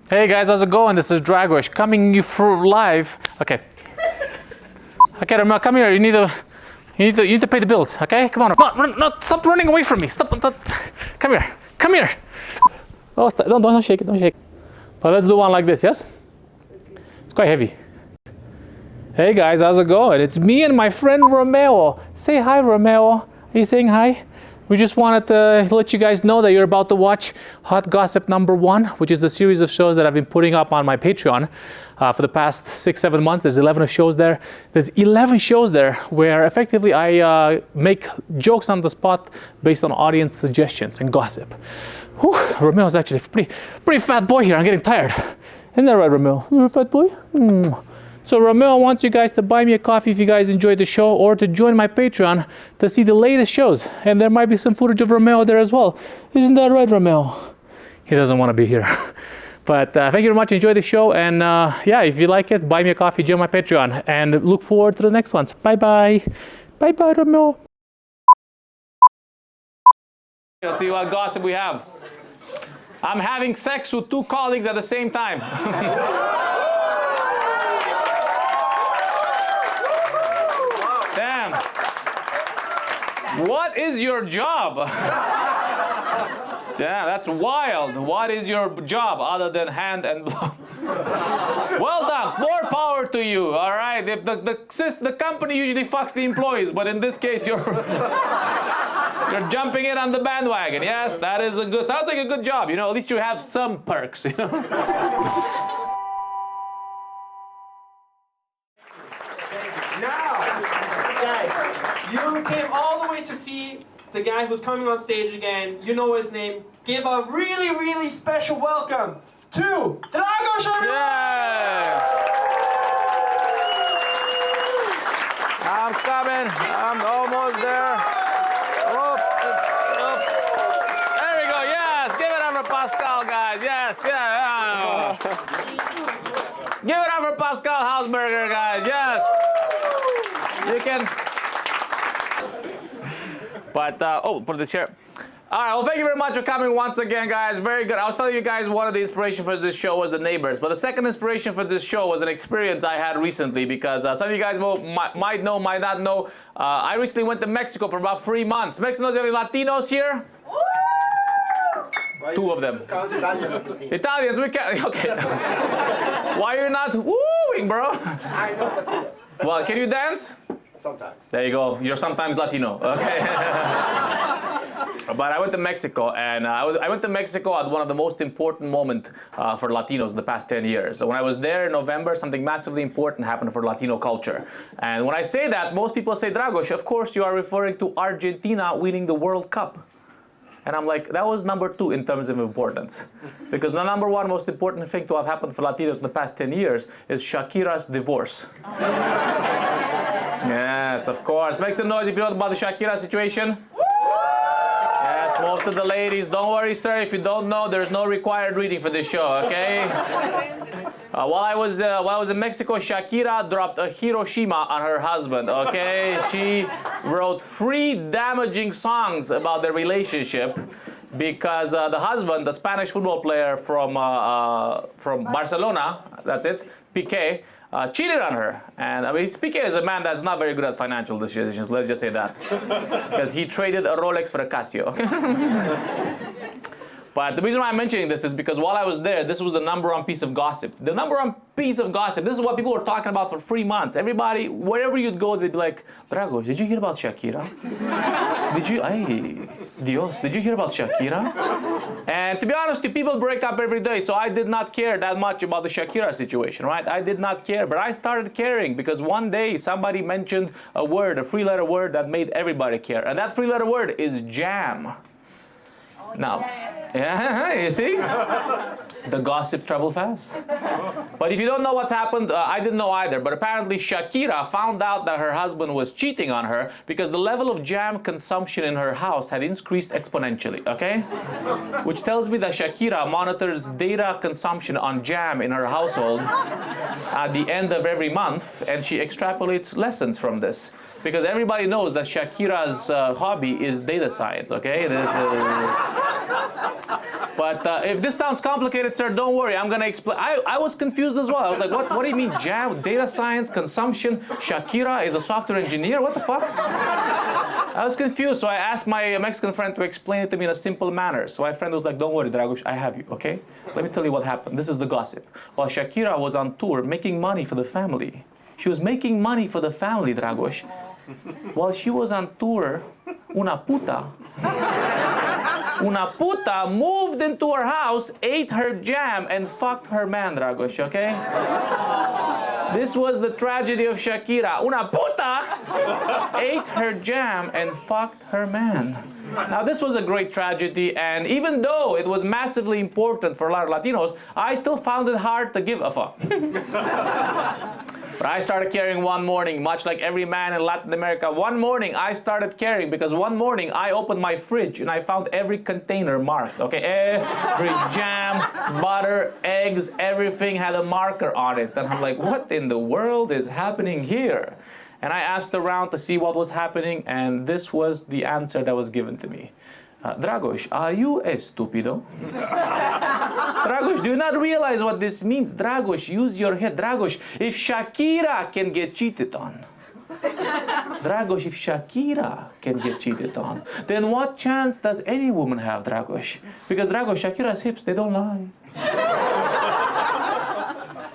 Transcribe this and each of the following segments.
Hey guys, how's it going? This is Dragos coming you through live. Okay. Okay, Romeo, come here. You need to pay the bills. Okay, come on. No, stop running away from me. Stop. Come here. Come here. Oh, stop. Don't shake it. Don't shake it. But let's do one like this. Yes. It's quite heavy. Hey guys, how's it going? It's me and my friend Romeo. Say hi, Romeo. Are you saying hi? We just wanted to let you guys know that you're about to watch Hot Gossip #1, which is a series of shows that I've been putting up on my Patreon for the past 6-7 months. There's 11 shows there. There's 11 shows there where effectively I make jokes on the spot based on audience suggestions and gossip. Whew, Romeo's actually a pretty fat boy here. I'm getting tired. Isn't that right, Romeo? You're a fat boy? So Romeo wants you guys to buy me a coffee if you guys enjoyed the show, or to join my Patreon to see the latest shows. And there might be some footage of Romeo there as well. Isn't that right, Romeo? He doesn't want to be here. But thank you very much. Enjoy the show. And yeah, if you like it, buy me a coffee, join my Patreon. And look forward to the next ones. Bye-bye. Bye-bye, Romeo. Let's see what gossip we have. I'm having sex with 2 colleagues at the same time. Damn. What is your job? Damn, that's wild. What is your job other than hand and blow? Well done. More power to you. All right. If the company usually fucks the employees, but in this case you're jumping in on the bandwagon. Yes, that is sounds like a good job. You know, at least you have some perks. You know. You came all the way to see the guy who's coming on stage again. You know his name. Give a really, really special welcome to Dragos. Yeah. I'm coming. I'm almost there. Oh. There we go. Yes. Give it up for Pascal, guys. Yes. Yeah. Give it up for Pascal Hausberger, guys. Yes. You can. But, put this here. All right, well, thank you very much for coming once again, guys. Very good. I was telling you guys one of the inspiration for this show was the neighbors. But the second inspiration for this show was an experience I had recently, because some of you guys might know, might not know. I recently went to Mexico for about 3 months. Mexicanos, any Latinos here? 2 of them. Italians, we can't. Okay. Why you're not wooing, bro? I know Latino. Well, can you dance? Sometimes. There you go. You're sometimes Latino. Okay. But I went to Mexico, and I went to Mexico at one of the most important moments for Latinos in the past 10 years. So when I was there in November, something massively important happened for Latino culture. And when I say that, most people say, Dragos, of course you are referring to Argentina winning the World Cup. And I'm like, that was number 2 in terms of importance. Because the number 1 most important thing to have happened for Latinos in the past 10 years is Shakira's divorce. Yes, of course. Make some noise if you know about the Shakira situation. Yes, most of the ladies. Don't worry, sir. If you don't know, there's no required reading for this show, okay? While I was in Mexico, Shakira dropped a Hiroshima on her husband, okay? She wrote 3 damaging songs about their relationship because the husband, the Spanish football player from Barcelona, that's it, Piqué, cheated on her. And I mean, Piqué is a man that's not very good at financial decisions, let's just say that. Because he traded a Rolex for a Casio. But the reason why I'm mentioning this is because while I was there, this was the #1 piece of gossip. The #1 piece of gossip, this is what people were talking about for 3 months. Everybody, wherever you'd go, they'd be like, Dragos, did you hear about Shakira? Dios, did you hear about Shakira? And to be honest, people break up every day, so I did not care that much about the Shakira situation, right? I did not care, but I started caring because one day somebody mentioned a word, a 3-letter word that made everybody care. And that 3-letter word is jam. Now, yeah, you see? The gossip travel fast. But if you don't know what's happened, I didn't know either. But apparently Shakira found out that her husband was cheating on her because the level of jam consumption in her house had increased exponentially, okay? Which tells me that Shakira monitors data consumption on jam in her household at the end of every month, and she extrapolates lessons from this. Because everybody knows that Shakira's hobby is data science, okay? But if this sounds complicated, sir, don't worry. I'm going to explain. I was confused as well. I was like, what do you mean jam? Data science, consumption, Shakira is a software engineer? What the fuck? I was confused, so I asked my Mexican friend to explain it to me in a simple manner. So my friend was like, don't worry, Dragos, I have you, okay? Let me tell you what happened. This is the gossip. While Shakira was on tour making money for the family, she was making money for the family, Dragos. While she was on tour, una puta moved into her house, ate her jam, and fucked her man, Dragos, okay? This was the tragedy of Shakira. Una puta ate her jam and fucked her man. Now, this was a great tragedy, and even though it was massively important for a lot of Latinos, I still found it hard to give a fuck. But I started caring one morning, much like every man in Latin America. One morning, I started caring because one morning, I opened my fridge and I found every container marked, okay? Every jam, butter, eggs, everything had a marker on it. And I'm like, what in the world is happening here? And I asked around to see what was happening, and this was the answer that was given to me. Dragos, are you estúpido? Dragos, do you not realize what this means? Dragos, use your head. Dragos, if Shakira can get cheated on, Dragos, if Shakira can get cheated on, then what chance does any woman have, Dragos? Because Dragos, Shakira's hips, they don't lie.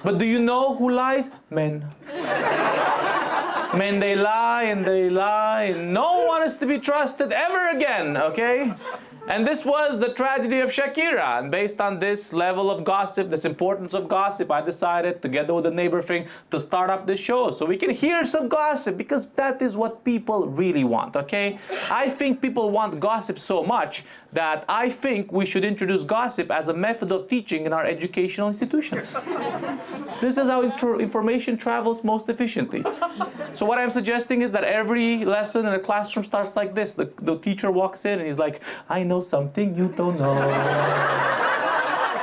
But do you know who lies? Men. Men, they lie and they lie, and no one is to be trusted ever again, okay? And this was the tragedy of Shakira. And based on this level of gossip, this importance of gossip, I decided, together with the neighbor thing, to start up this show so we can hear some gossip, because that is what people really want, okay? I think people want gossip so much that I think we should introduce gossip as a method of teaching in our educational institutions. This is how information travels most efficiently. So what I'm suggesting is that every lesson in a classroom starts like this. The teacher walks in and he's like, I know something you don't know.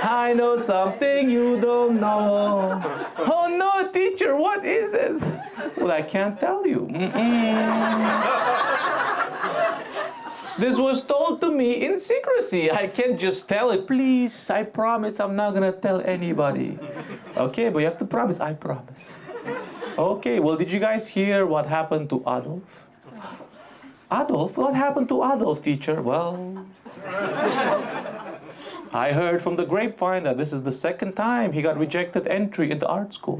I know something you don't know. Oh no, teacher, what is it? Well, I can't tell you. This was told to me in secrecy. I can't just tell it. Please, I promise I'm not gonna tell anybody. Okay, but you have to promise. I promise. Okay, well, did you guys hear what happened to Adolf? Adolf? What happened to Adolf, teacher? Well, I heard from the grapevine that this is the second time he got rejected entry into art school.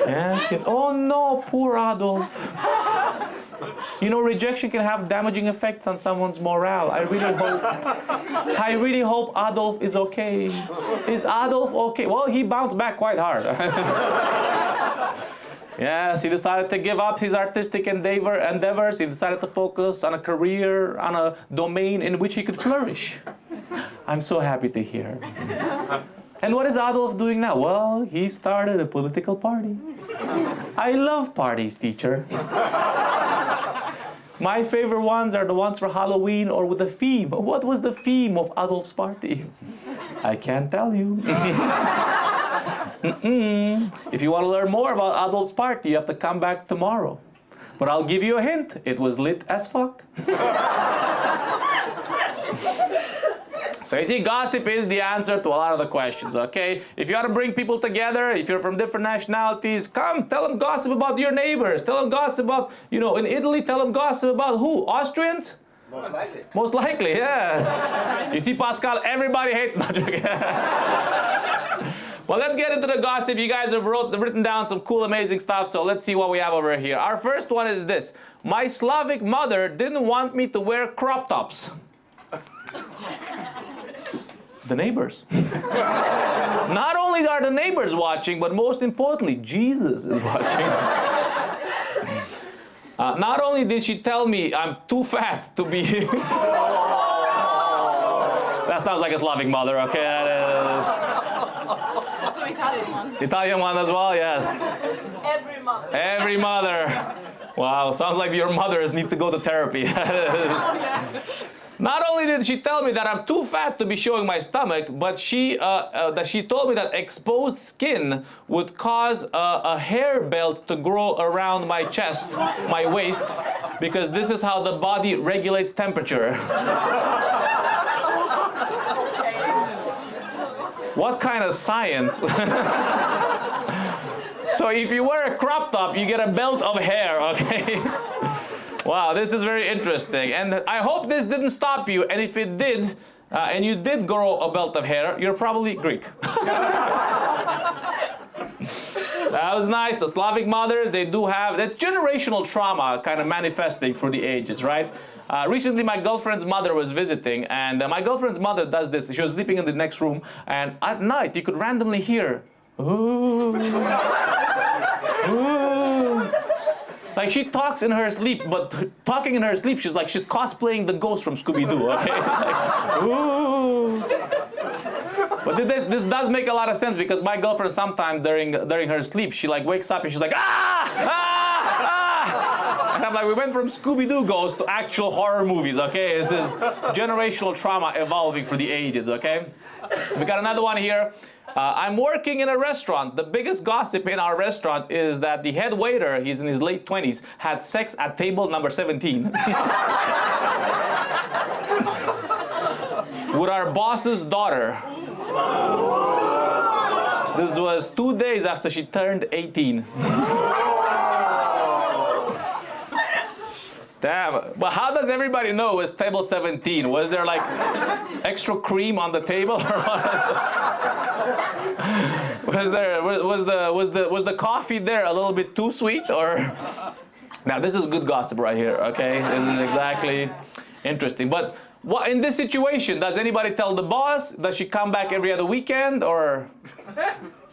Yes, yes. Oh no, poor Adolf. You know, rejection can have damaging effects on someone's morale. I really hope Adolf is okay. Is Adolf okay? Well, he bounced back quite hard. Yes, he decided to give up his artistic endeavors. He decided to focus on a career, on a domain in which he could flourish. I'm so happy to hear. And what is Adolf doing now? Well, he started a political party. I love parties, teacher. My favorite ones are the ones for Halloween or with a theme. What was the theme of Adolf's party? I can't tell you. If you want to learn more about Adolf's party, you have to come back tomorrow. But I'll give you a hint. It was lit as fuck. So you see, gossip is the answer to a lot of the questions, okay? If you want to bring people together, if you're from different nationalities, come, tell them gossip about your neighbors. Tell them gossip about, you know, in Italy, tell them gossip about who? Austrians? Most likely. Most likely, yes. You see, Pascal, everybody hates magic. Well, let's get into the gossip. You guys have written down some cool, amazing stuff, so let's see what we have over here. Our first one is this. My Slavic mother didn't want me to wear crop tops. The neighbors. Not only are the neighbors watching, but most importantly, Jesus is watching. Not only did she tell me I'm too fat to be... That sounds like a Slavic mother, okay? That's an Italian one. Italian one as well, yes. Every mother. Every mother. Wow, sounds like your mothers need to go to therapy. Oh, yeah. Not only did she tell me that I'm too fat to be showing my stomach, but she told me that exposed skin would cause a hair belt to grow around my chest, my waist, because this is how the body regulates temperature. What kind of science? So if you wear a crop top, you get a belt of hair, okay? Wow, this is very interesting. And I hope this didn't stop you. And if it did, and you did grow a belt of hair, you're probably Greek. That was nice. The Slavic mothers, they do have, that's generational trauma kind of manifesting through the ages, right? Recently, my girlfriend's mother was visiting, and my girlfriend's mother does this. She was sleeping in the next room, and at night, you could randomly hear, ooh, ooh. Like, she talks in her sleep, but talking in her sleep, she's cosplaying the ghost from Scooby-Doo, okay? Like, ooh. But this does make a lot of sense, because my girlfriend sometimes during her sleep, she like wakes up and she's like, ah, ah, ah. And I'm like, we went from Scooby-Doo ghosts to actual horror movies, okay? This is generational trauma evolving through the ages, okay? We got another one here. I'm working in a restaurant. The biggest gossip in our restaurant is that the head waiter, he's in his late 20s, had sex at table number 17. With our boss's daughter. This was 2 days after she turned 18. Damn, but how does everybody know it was table 17? Was there like extra cream on the table, or was the coffee there a little bit too sweet, or? Now this is good gossip right here, okay? This is exactly interesting. But what in this situation, does anybody tell the boss? Does she come back every other weekend, or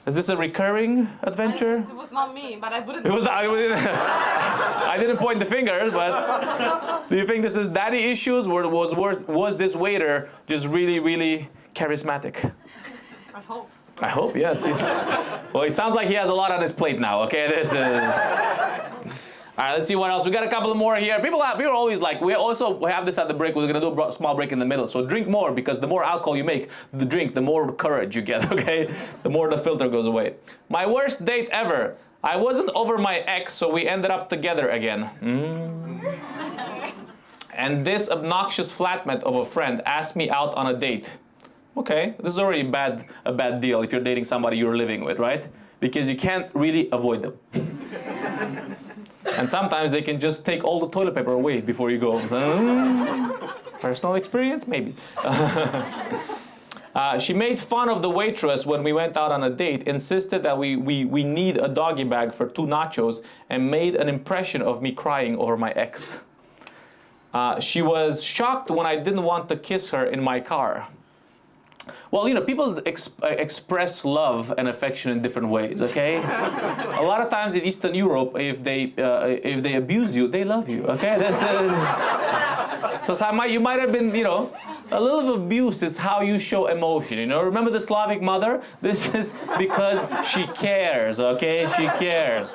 is this a recurring adventure? It was not me, but I wouldn't. It was not, I didn't point the finger, but do you think this is daddy issues, or was this waiter just really, really charismatic? I hope. I hope, yes. Well, it sounds like he has a lot on his plate now, okay? This is... All right, let's see what else. We got a couple more here. People are always like, we have this at the break. We're going to do a small break in the middle. So drink more, because the more alcohol you make, the drink, the more courage you get, okay? The more the filter goes away. My worst date ever. I wasn't over my ex, so we ended up together again. And this obnoxious flatmate of a friend asked me out on a date. Okay, this is already a bad deal if you're dating somebody you're living with, right? Because you can't really avoid them. And sometimes they can just take all the toilet paper away before you go. Personal experience? Maybe. She made fun of the waitress when we went out on a date, insisted that we need a doggy bag for 2 nachos, and made an impression of me crying over my ex. She was shocked when I didn't want to kiss her in my car. Well, you know, people express love and affection in different ways, okay? A lot of times in Eastern Europe, if they abuse you, they love you, okay? So you might have been, you know, a little abuse is how you show emotion, you know? Remember the Slavic mother? This is because she cares, okay? She cares.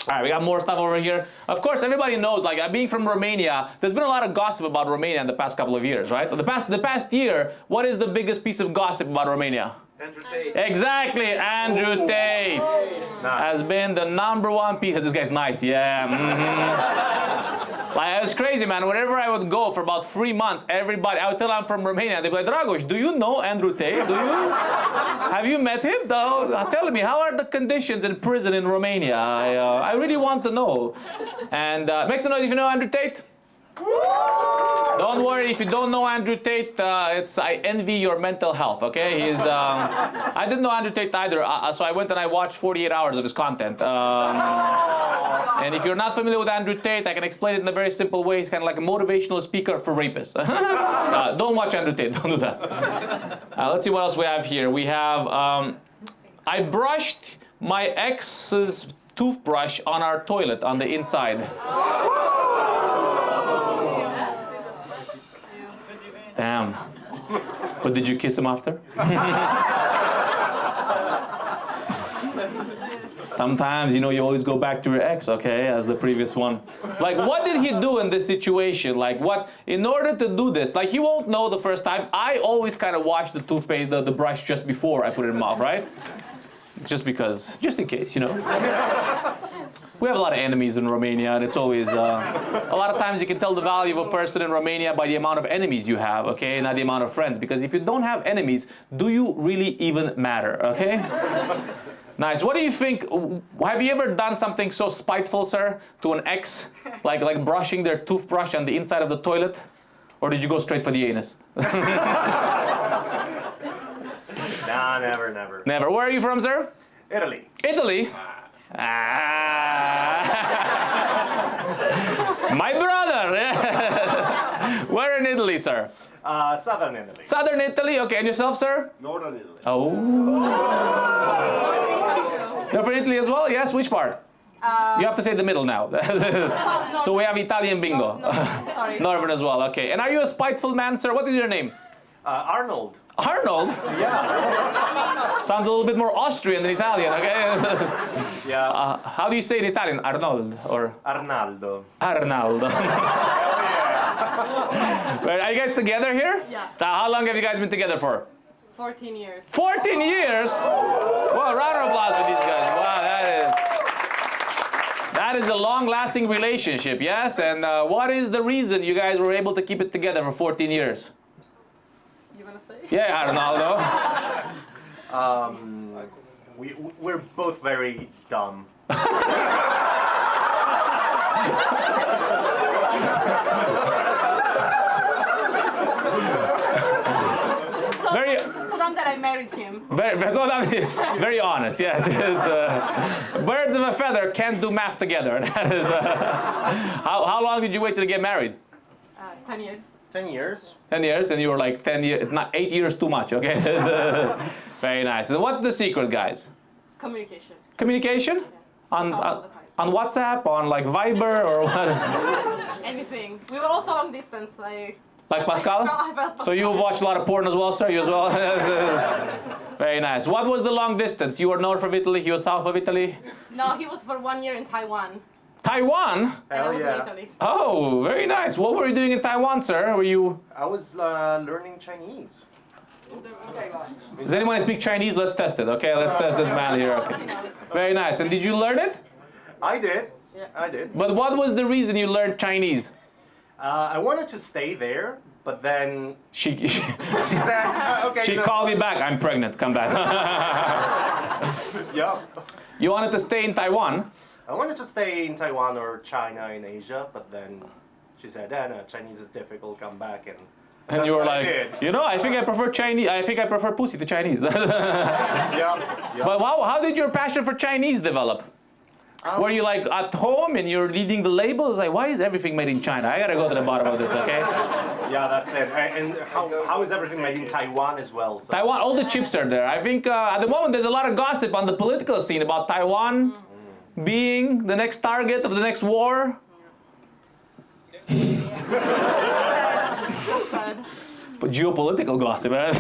All right, we got more stuff over here. Of course, everybody knows, like, being from Romania, there's been a lot of gossip about Romania in the past couple of years, right? The past year, what is the biggest piece of gossip about Romania? Andrew Tate. Exactly, Andrew Tate has been the #1 piece. This guy's nice, yeah. Like, it was crazy, man. Whenever I would go for about 3 months, everybody, I would tell I'm from Romania, they'd be like, Dragos, do you know Andrew Tate? Have you met him? Tell me, how are the conditions in prison in Romania? I really want to know. And make some noise if you know Andrew Tate. Don't worry if you don't know Andrew Tate. I envy your mental health. Okay, I didn't know Andrew Tate either, so I went and I watched 48 hours of his content. And if you're not familiar with Andrew Tate, I can explain it in a very simple way. He's kind of like a motivational speaker for rapists. Don't watch Andrew Tate. Don't do that. Let's see what else we have here. We have I brushed my ex's toothbrush on our toilet on the inside. Damn. But did you kiss him after? Sometimes, you know, you always go back to your ex, okay, as the previous one. Like, what did he do in this situation? Like, what, in order to do this, like, he won't know the first time. I always kind of wash the toothpaste, the brush just before I put it in my mouth, right? Just because, just in case, you know. We have a lot of enemies in Romania, and it's always a lot of times you can tell the value of a person in Romania by the amount of enemies you have, okay, not the amount of friends. Because if you don't have enemies, do you really even matter, okay? Nice. What do you think? Have you ever done something so spiteful, sir, to an ex, like brushing their toothbrush on the inside of the toilet, or did you go straight for the anus? Nah, never, never. Never. Where are you from, sir? Italy. Italy. My brother. Where in Italy, sir? Southern Italy. Southern Italy. Okay, and yourself, sir? Northern Italy. Oh. You're from Italy as well? Yes. Which part? You have to say the middle now. So we have Italian bingo. Sorry. Northern as well. Okay. And are you a spiteful man, sir? What is your name? Arnold. Arnold? Yeah. Sounds a little bit more Austrian than Italian, okay? Yeah. How do you say it in Italian? Arnold or Arnaldo. Arnaldo? Wait, are you guys together here? Yeah. How long have you guys been together for? 14 years. 14 years? Well, round of applause for these guys. Wow, that is a long-lasting relationship, yes? And what is the reason you guys were able to keep it together for 14 years? You wanna say? Yeah, Arnaldo. We're both very dumb. So dumb that I married him. Very honest, yes. It's, birds of a feather can't do math together. That is, how long did you wait to get married? 10 years. 10 years. 10 years, and you were like 10 years, not 8 years too much, okay? Very nice. And what's the secret, guys? Communication. Communication? All the time. On WhatsApp, on like Viber, or what? Anything. We were also long distance, like Pascal? I felt So you watch a lot of porn as well, sir? You as well? Very nice. What was the long distance? You were north of Italy, he was south of Italy? No, he was for 1 year in Taiwan. Taiwan? And I Hell was yeah. in Italy. Oh, very nice. What were you doing in Taiwan, sir? Were you... I was learning Chinese. Does anyone speak Chinese? Let's test it, okay? Let's test this man here. Okay. Very nice. And did you learn it? I did. Yeah. I did. But what was the reason you learned Chinese? I wanted to stay there, but then She she said, okay. she no. called me back. I'm pregnant. Come back. Yeah. You wanted to stay in Taiwan? I wanted to stay in Taiwan or China in Asia, but then she said, no, Chinese is difficult, come back. And And that's you were what I like, did. you know, I think I prefer Chinese. I think I prefer pussy to Chinese. But Yeah. how did your passion for Chinese develop? Were you like at home and you're reading the labels? Like, why is everything made in China? I gotta go to the bottom of this, okay? Yeah, that's it. And how is everything made in Taiwan as well? So. Taiwan, all the chips are there. I think at the moment there's a lot of gossip on the political scene about Taiwan being the next target of the next war. But geopolitical gossip, right?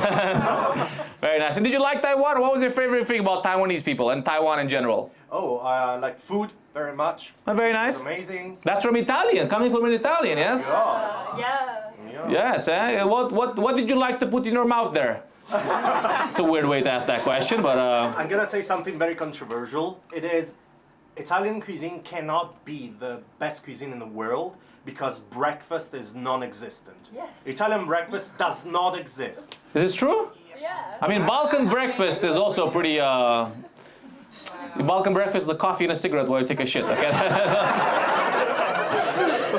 Very nice. And did you like Taiwan? What was your favorite thing about Taiwanese people and Taiwan in general? Oh, like food very much. Very nice. It's amazing. That's from Italian, coming from an Italian, yes? Yeah. Yeah. Yes, eh? What did you like to put in your mouth there? It's a weird way to ask that question, but I'm gonna say something very controversial. It is, Italian cuisine cannot be the best cuisine in the world because breakfast is non-existent. Yes. Italian breakfast does not exist. is this true? Yeah. I mean, Balkan breakfast is also pretty, Balkan breakfast is a coffee and a cigarette while you take a shit, okay?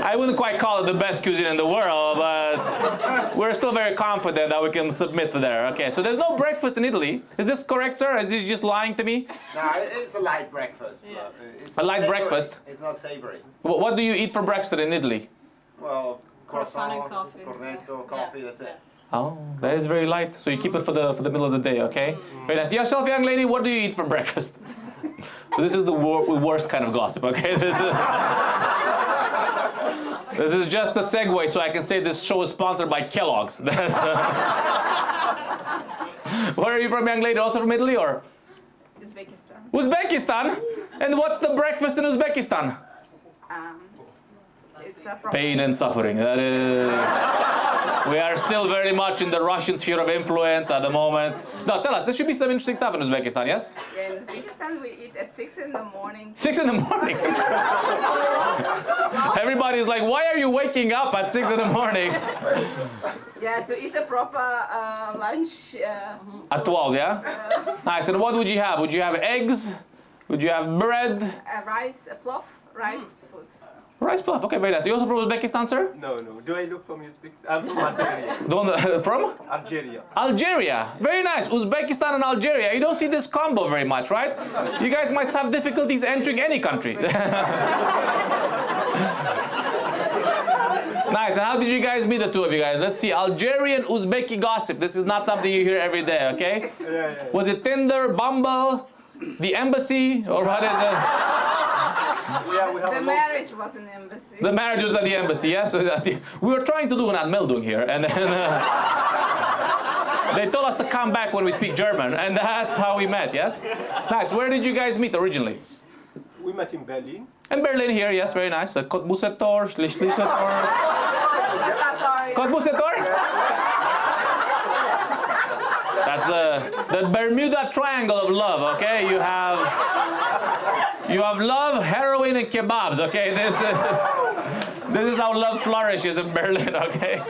I wouldn't quite call it the best cuisine in the world, but we're still very confident that we can submit to there. Okay, so there's no breakfast in Italy. Is this correct, sir? Is this just lying to me? No, it's a light breakfast. Yeah. It's A light savory. breakfast? It's not savory. What do you eat for breakfast in Italy? Well, Croissant and coffee. cornetto, coffee, that's it. Oh, that is very light. So you keep it for the middle of the day, okay? Very nice. Yourself, young lady, what do you eat for breakfast? So this is the worst kind of gossip, okay? This is just a segue so I can say this show is sponsored by Kellogg's. That's, where are you from, young lady? Also from Italy, or? Uzbekistan. Uzbekistan? And what's the breakfast in Uzbekistan? It's a Pain and suffering. That is... We are still very much in the Russian sphere of influence at the moment. No, tell us, there should be some interesting stuff in Uzbekistan, yes? Yeah, in Uzbekistan we eat at 6 in the morning. 6 in the morning. Everybody's like, why are you waking up at 6 in the morning? Yeah, to eat a proper lunch. At 12, yeah? Nice. And what would you have? Would you have eggs? Would you have bread? Rice, plov, rice food. Rice puff. Okay, very nice. You also from Uzbekistan, sir? No. Do I look from Uzbekistan? I'm from Algeria. From? Algeria. Algeria. Very nice. Uzbekistan and Algeria. You don't see this combo very much, right? You guys must have difficulties entering any country. Nice. And how did you guys meet, the two of you guys? Let's see. Algerian Uzbeki gossip. This is not something you hear every day, okay? Yeah. Was it Tinder, Bumble, the embassy, or what is it? Yeah, we have The a lot. marriage was in the embassy. The marriage was at the embassy, yes? We were trying to do an anmeldung here, and then they told us to come back when we speak German, and that's how we met, yes? Nice. Where did you guys meet originally? We met in Berlin. In Berlin here, yes, very nice. Cottbussetor, Schlichtlisetor. Cottbussetor? That's the Bermuda Triangle of love, okay? You have love, heroin, and kebabs, okay? This is how love flourishes in Berlin, okay?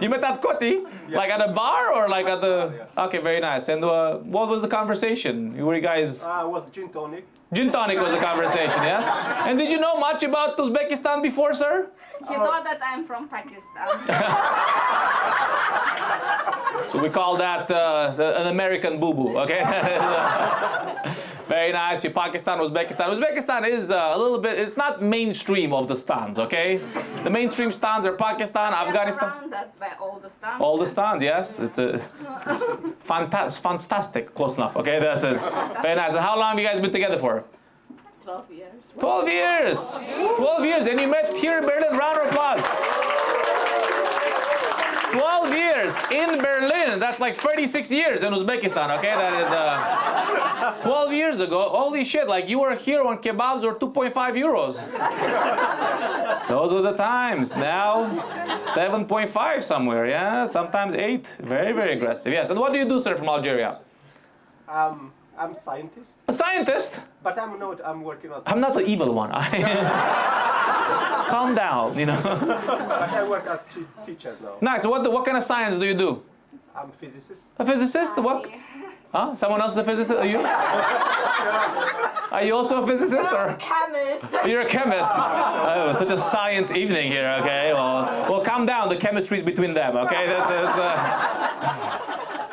You met at Kotti? Like at a bar or like at the... Okay, very nice. And what was the conversation? Were you guys... It was gin tonic. Gin tonic was the conversation, yes? And did you know much about Uzbekistan before, sir? He thought that I'm from Pakistan. So we call that an American boo-boo, okay? Very nice. Pakistan, Uzbekistan. Uzbekistan is a little bit, it's not mainstream of the stans, okay? The mainstream stans are Pakistan, Afghanistan. Around that by all the stuff. All the stans, yes. It's fantastic. Close enough, okay? This is very nice. And how long have you guys been together for? 12 years. 12 years! 12 years, and you met here in Berlin. Round of applause. 12 years in Berlin. That's like 36 years in Uzbekistan, okay? That is 12 years ago. Holy shit, like you were here when kebabs were 2.5 euros. Those were the times. Now, 7.5 somewhere, yeah? Sometimes 8. Very, very aggressive. Yes, and what do you do, sir, from Algeria? I'm a scientist. A scientist? But I'm not. I'm working as. I'm not the evil one. Calm down, you know. But I work as teacher now. Nice. What kind of science do you do? I'm a physicist. A physicist? What? Huh? Someone else is a physicist? Are you? Are you also a physicist or? Chemist. You're a chemist. Oh, it was such a science evening here. Okay. Well, calm down. The chemistry's between them. Okay. This is.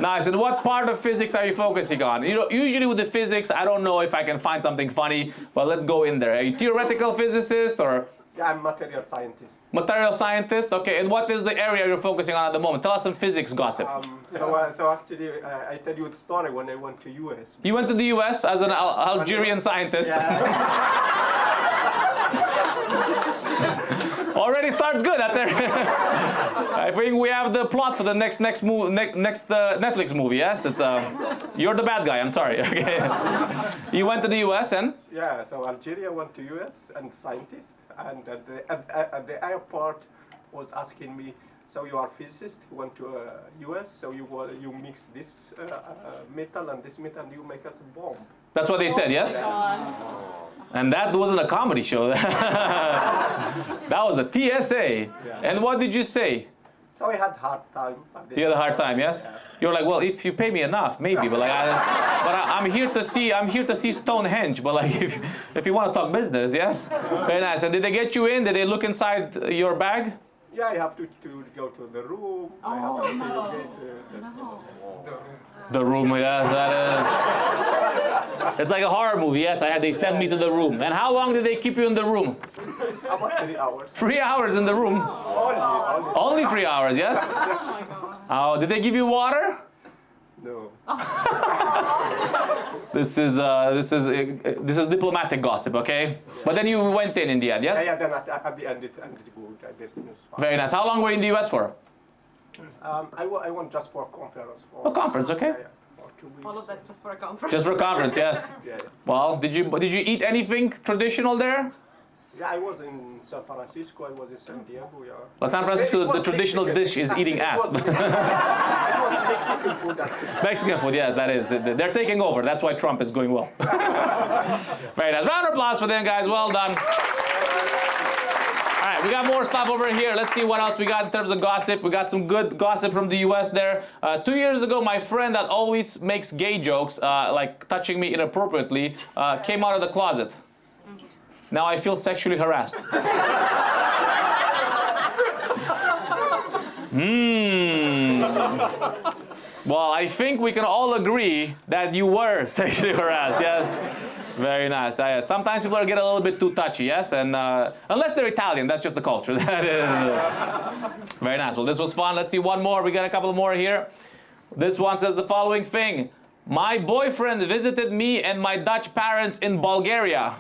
Nice. And what part of physics are you focusing on? You know, usually with the physics, I don't know if I can find something funny, but let's go in there. Are you theoretical physicist or? Yeah, I'm material scientist. Material scientist? Okay. And what is the area you're focusing on at the moment? Tell us some physics gossip. So actually, I tell you a story when I went to US. You went to the US as an Algerian scientist. Yeah. Already starts good. That's it. I think we have the plot for the next Netflix movie. Yes, it's you're the bad guy. I'm sorry. Okay. You went to the US and? Yeah. So Algeria went to US and scientist, and at the airport was asking me, so you are a physicist, you went to US, so you mix this metal and this metal, and you make us a bomb. That's what they said. Yes. And that wasn't a comedy show. That was a TSA. Yeah. And what did you say? So I had hard time. You had a hard time, yes? Yeah. You're like, well, if you pay me enough, maybe. But like, I'm here to see Stonehenge. But like, if you want to talk business, yes? Very nice. And did they get you in? Did they look inside your bag? Yeah, I have to go to the room. I have to The room, yes, that is. It's like a horror movie, yes. They sent me to the room. And how long did they keep you in the room? about 3 hours. 3 hours in the room. Only. Only 3 hours, yes? Oh, did they give you water? No. This is diplomatic gossip, okay? But then you went in the end, yes? Yeah, then at the end it ended good. I did finish fine. Very nice. How long were you in the US for? I went just for a conference. A conference, okay. Yeah, for 2 weeks. All of that just for a conference. Just for a conference, yes. Yeah. Well, did you eat anything traditional there? Yeah, I was in San Francisco, I was in San Diego, yeah. Well, San Francisco, It was the traditional Mexican. dish is eating It ass. was Mexican food. Mexican food, yes, that is. They're taking over. That's why Trump is going well. Very nice. Round of applause for them, guys. Well done. All right, we got more stuff over here. Let's see what else we got in terms of gossip. We got some good gossip from the US there. 2 years ago, my friend that always makes gay jokes, like touching me inappropriately, came out of the closet. Now I feel sexually harassed. Well, I think we can all agree that you were sexually harassed, yes? Very nice. Sometimes people get a little bit too touchy, yes? And unless they're Italian, that's just the culture. That is, very nice. Well, this was fun. Let's see one more. We got a couple more here. This one says the following thing. My boyfriend visited me and my Dutch parents in Bulgaria.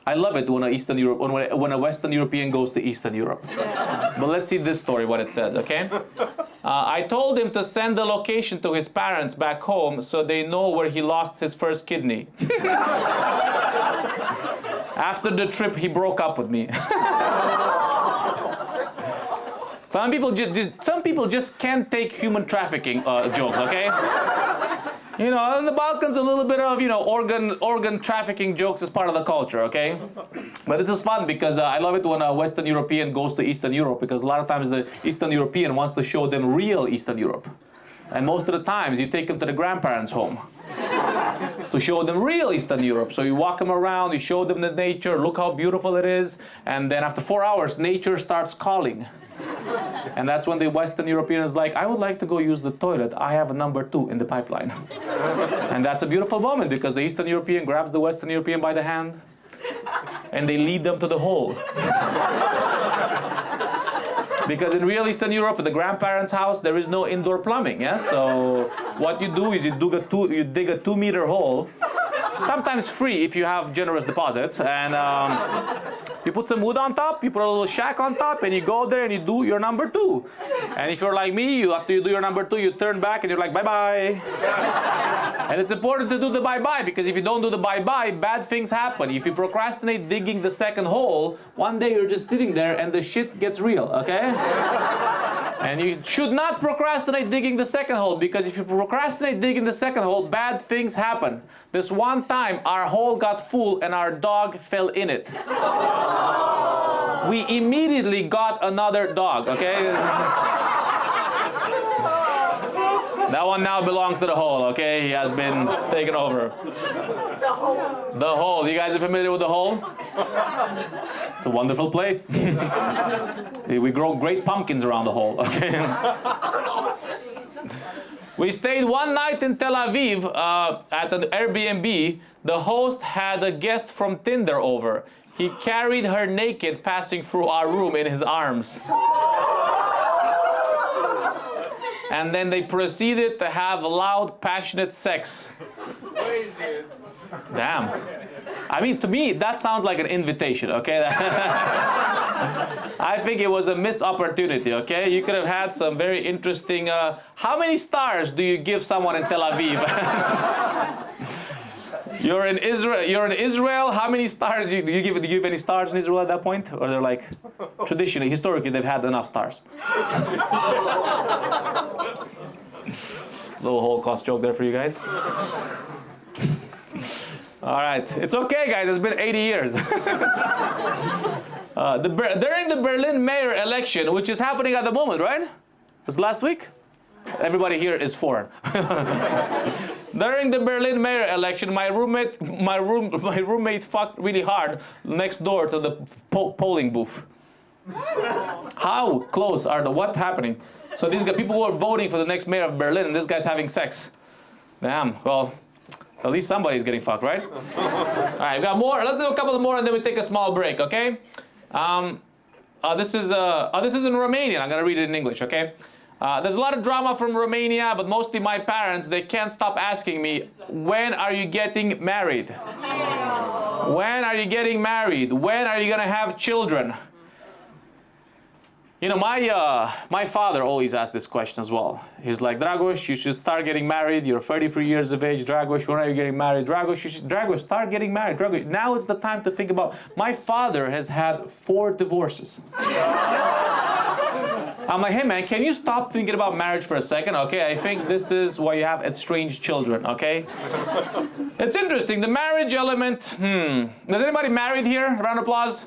I love it when when a Western European goes to Eastern Europe. But let's see this story, what it says, okay? I told him to send the location to his parents back home so they know where he lost his first kidney. After the trip, he broke up with me. Some people just can't take human trafficking jokes, okay? You know, in the Balkans, a little bit of, organ trafficking jokes is part of the culture, okay? But this is fun because I love it when a Western European goes to Eastern Europe, because a lot of times the Eastern European wants to show them real Eastern Europe. And most of the times you take them to the grandparents' home to show them real Eastern Europe. So you walk them around, you show them the nature, look how beautiful it is, and then after 4 hours, nature starts calling. And that's when the Western European is like, I would like to go use the toilet. I have a number 2 in the pipeline. And that's a beautiful moment because the Eastern European grabs the Western European by the hand and they lead them to the hole. Because in real Eastern Europe, at the grandparents' house, there is no indoor plumbing, yes? So what you do is you dig a 2-meter hole, sometimes free if you have generous deposits, and you put some wood on top, you put a little shack on top, and you go there and you do your number 2. And if you're like me, after you do your number 2, you turn back and you're like, bye-bye. And it's important to do the bye-bye, because if you don't do the bye-bye, bad things happen. If you procrastinate digging the second hole, one day you're just sitting there and the shit gets real, okay? And you should not procrastinate digging the second hole, because if you procrastinate digging the second hole, bad things happen. This one time, our hole got full and our dog fell in it. We immediately got another dog, okay? That one now belongs to the hole, okay? He has been taken over. The hole. You guys are familiar with the hole? It's a wonderful place. We grow great pumpkins around the hole, okay? We stayed one night in Tel Aviv at an Airbnb. The host had a guest from Tinder over. He carried her naked, passing through our room in his arms. And then they proceeded to have loud, passionate sex. Damn. I mean, to me, that sounds like an invitation, okay? I think it was a missed opportunity, okay? You could have had some very interesting... how many stars do you give someone in Tel Aviv? You're in Israel. How many stars do you give any stars in Israel at that point? Or they're like, traditionally, historically, they've had enough stars. Little Holocaust joke there for you guys. All right, it's okay, guys. It's been 80 years. During the Berlin mayor election, which is happening at the moment, right? This last week. Everybody here is foreign. During the Berlin mayor election, my roommate fucked really hard next door to the polling booth. How close are what's happening? So these guys, people were voting for the next mayor of Berlin, and this guy's having sex. Damn. Well, at least somebody's getting fucked, right? All right, we got more. Let's do a couple more, and then we take a small break, okay? This is in Romanian. I'm gonna read it in English, okay? There's a lot of drama from Romania, but mostly my parents, they can't stop asking me, when are you getting married? When are you getting married? When are you gonna have children? You know, my father always asked this question as well. He's like, Dragos, you should start getting married. You're 33 years of age. Dragos, when are you getting married? Dragos, start getting married. Dragos, now it's the time to think about. My father has had 4 divorces. I'm like, hey man, can you stop thinking about marriage for a second? Okay, I think this is why you have estranged children, okay? It's interesting, the marriage element, Is anybody married here? Round of applause.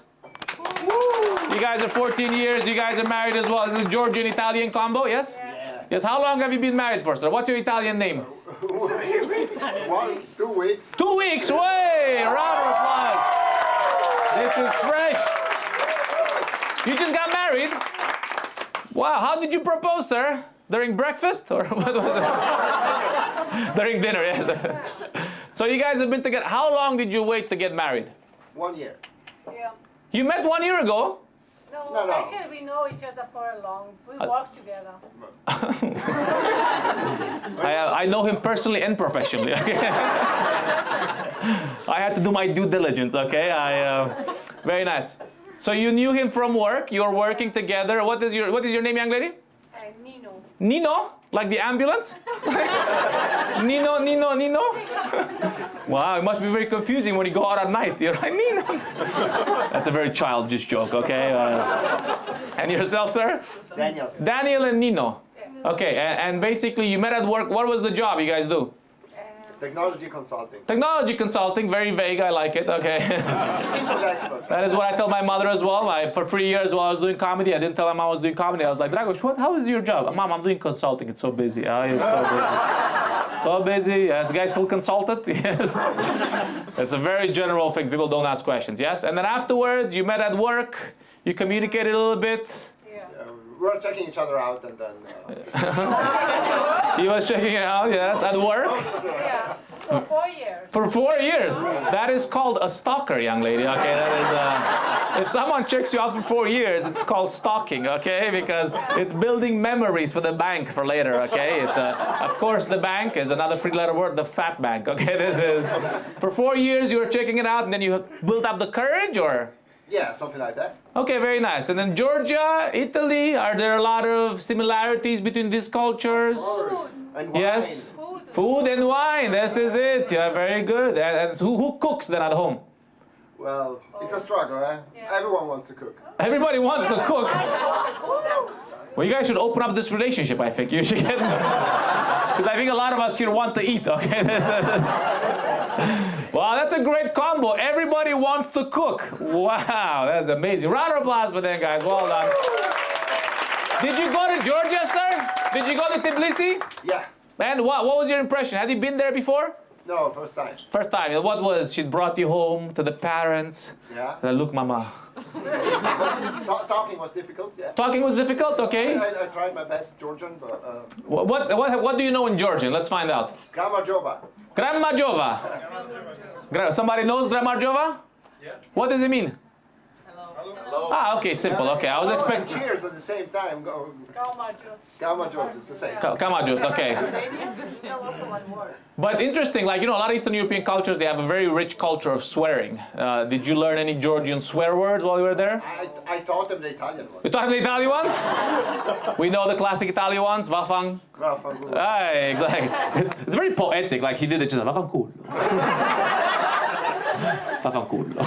You guys are 14 years, you guys are married as well. This is Georgian-Italian combo, yes? Yeah. Yes, how long have you been married for, sir? What's your Italian name? 2 weeks. 2 weeks, way! Round of applause. This is fresh. You just got married? Wow, how did you propose, sir? During breakfast? Or what was it? During dinner, yes. So you guys have been together. How long did you wait to get married? 1 year. Yeah. You met 1 year ago? No, actually we know each other for a long. We work together. I know him personally and professionally. Okay? I had to do my due diligence, okay? Very nice. So you knew him from work, you're working together. What is your name, young lady? Nino. Nino? Like the ambulance? Nino? Wow, it must be very confusing when you go out at night. You're like, Nino. That's a very childish joke, okay? And yourself, sir? Daniel. Daniel and Nino. Okay, and basically you met at work. What was the job you guys do? Technology consulting. Technology consulting, very vague, I like it, okay. That is what I tell my mother as well. For 3 years while I was doing comedy, I didn't tell my mom I was doing comedy. I was like, Dragos, how is your job? Mom, I'm doing consulting, it's so busy. It's so busy. So busy, yes. You guys feel consulted? Yes. It's a very general thing, people don't ask questions, yes? And then afterwards, you met at work, you communicated a little bit. We were checking each other out and then... He was checking it out, yes, at work. Yeah. For 4 years. For 4 years. That is called a stalker, young lady. Okay, that is. If someone checks you out for 4 years, it's called stalking. Okay, because it's building memories for the bank for later. Okay, it's of course the bank is another 3-letter word, the fat bank. Okay, this is for 4 years you were checking it out, and then you built up the courage, or. Yeah, something like that. Okay, very nice. And then Georgia, Italy, are there a lot of similarities between these cultures? Food. And wine. Yes. Food and wine, this is it. Yeah, very good. And who cooks then at home? Well, it's a struggle, eh? Yeah. Everyone wants to cook. Everybody wants to cook. Well, you guys should open up this relationship, I think. You should get... Because I think a lot of us here want to eat, okay? Wow, that's a great combo. Everybody wants to cook. Wow, that's amazing. Round of applause for them, guys. Well done. Did you go to Georgia, sir? Did you go to Tbilisi? Yeah. And what was your impression? Had you been there before? No, first time. First time. And what was? She brought you home to the parents. Yeah. Look, mama. Talking was difficult, yeah. Talking was difficult, okay. I tried my best Georgian, but... What do you know in Georgian? Let's find out. Gramarjova. Gramarjova. Somebody knows Gramarjova? Yeah. What does it mean? Hello. Ah, okay, simple. Okay, I was expecting. Cheers at the same time. Gamajos, it's the same. Gamajos, okay. But interesting, like, a lot of Eastern European cultures, they have a very rich culture of swearing. Did you learn any Georgian swear words while you were there? I taught them the Italian ones. You taught them the Italian ones? We know the classic Italian ones, vafang. Aye, exactly. It's very poetic, like he did it just vafangculo. Vafangculo.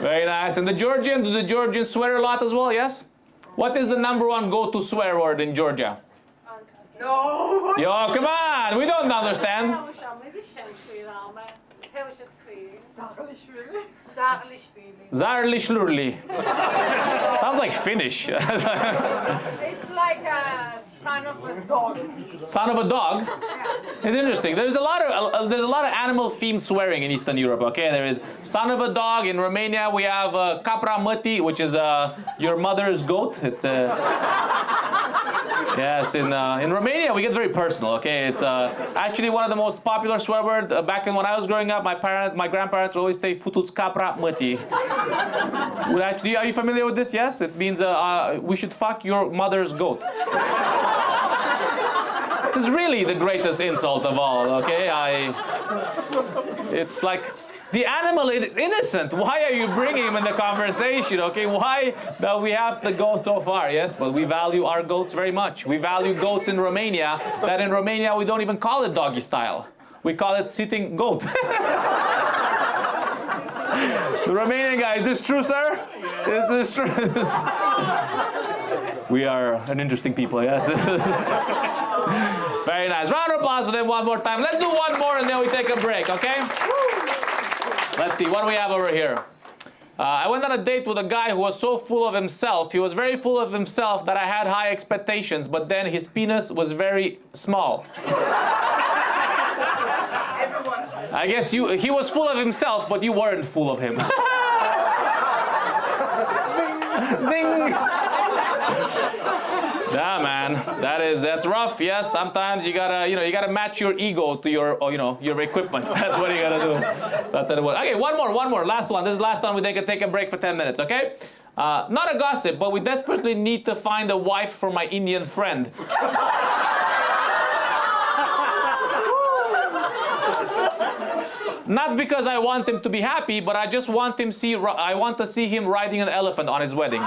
Very nice. And do the Georgians swear a lot as well, yes? What is the #1 go-to swear word in Georgia? No. Yo, come on, we don't understand. Zarli. Sounds like Finnish. It's like a son of a dog. Son of a dog? It's interesting. There's a lot of animal-themed swearing in Eastern Europe. Okay, there is son of a dog. In Romania, we have capra mătii, which is your mother's goat. It's yes. In Romania, we get very personal. Okay, it's actually one of the most popular swear words. Back when I was growing up, my grandparents would always say "futuți capra mătii." Are you familiar with this? Yes, it means we should fuck your mother's goat. It's really the greatest insult of all, okay? It's like, The animal is innocent. Why are you bringing him in the conversation, okay? Why do we have to go so far? Yes, but we value our goats very much. We value goats in Romania, that in Romania we don't even call it doggy style. We call it sitting goat. The Romanian guy, is this true, sir? Is this true? We are an interesting people, yes. Very nice. Round of applause for them one more time. Let's do one more and then we take a break, okay? Let's see, what do we have over here? I went on a date with a guy who was so full of himself. He was very full of himself that I had high expectations, but then his penis was very small. I guess he was full of himself, but you weren't full of him. Zing! Zing! Yeah, man, that's rough. Yes, sometimes you gotta match your ego to your your equipment. That's what you gotta do. That's what it was. Okay, one more, last one. This is the last one. We take a break for 10 minutes. Okay, not a gossip, but we desperately need to find a wife for my Indian friend. Not because I want him to be happy, but I just want him I want to see him riding an elephant on his wedding.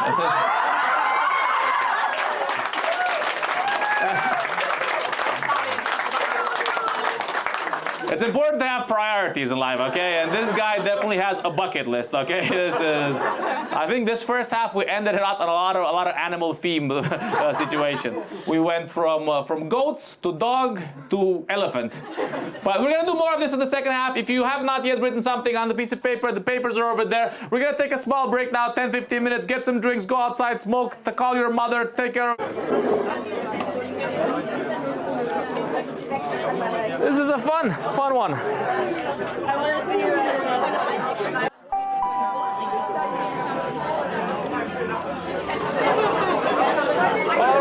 It's important to have priorities in life, okay? And this guy definitely has a bucket list, okay? I think this first half we ended it out on a lot of animal themed situations. We went from goats to dog to elephant. But we're gonna do more of this in the second half. If you have not yet written something on the piece of paper, the papers are over there. We're gonna take a small break now, 10-15 minutes, get some drinks, go outside, smoke, call your mother, take care of. This is a fun one. All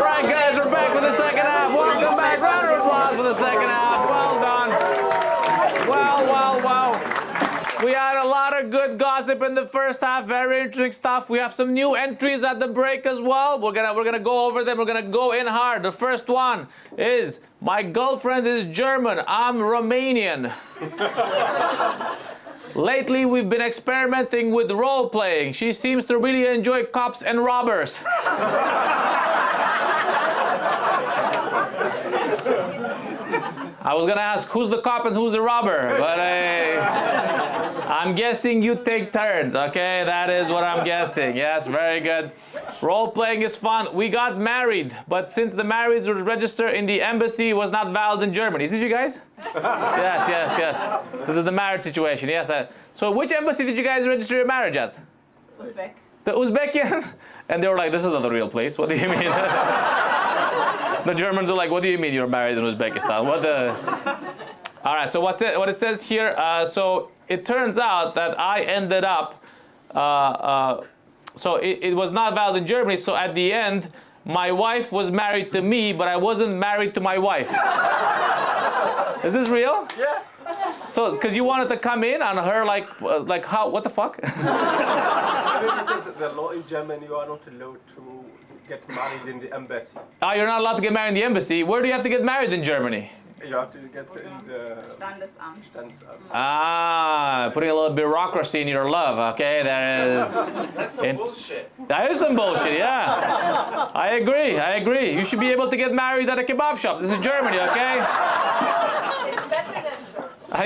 right, guys, we're back for the second half. Welcome back. Round of applause for the second half. Well done. Well. We had a lot of good gossip in the first half. Very interesting stuff. We have some new entries at the break as well. We're gonna go over them. We're gonna go in hard. The first one is, my girlfriend is German. I'm Romanian. Lately, we've been experimenting with role playing. She seems to really enjoy cops and robbers. I was gonna ask who's the cop and who's the robber, but I'm guessing you take turns, okay? That is what I'm guessing. Yes, very good. Role playing is fun. We got married, but since the marriage was registered in the embassy, it was not valid in Germany. Is this you guys? Yes. This is the marriage situation. Yes. So which embassy did you guys register your marriage at? Uzbek. The Uzbekian? And they were like, this is not the real place. What do you mean? The Germans are like, what do you mean you're married in Uzbekistan? What the? All right, so what it says here, so it turns out that I ended up, so it was not valid in Germany, so at the end, my wife was married to me, but I wasn't married to my wife. Is this real? Yeah. So, because you wanted to come in on her, like how, what the fuck? Because the law in Germany, you are not allowed to get married in the embassy. Oh, you're not allowed to get married in the embassy. Where do you have to get married in Germany? You have to get in the Standesamt. Ah, putting a little bureaucracy in your love, okay? That's some bullshit. That is some bullshit, yeah. I agree. You should be able to get married at a kebab shop. This is Germany, okay?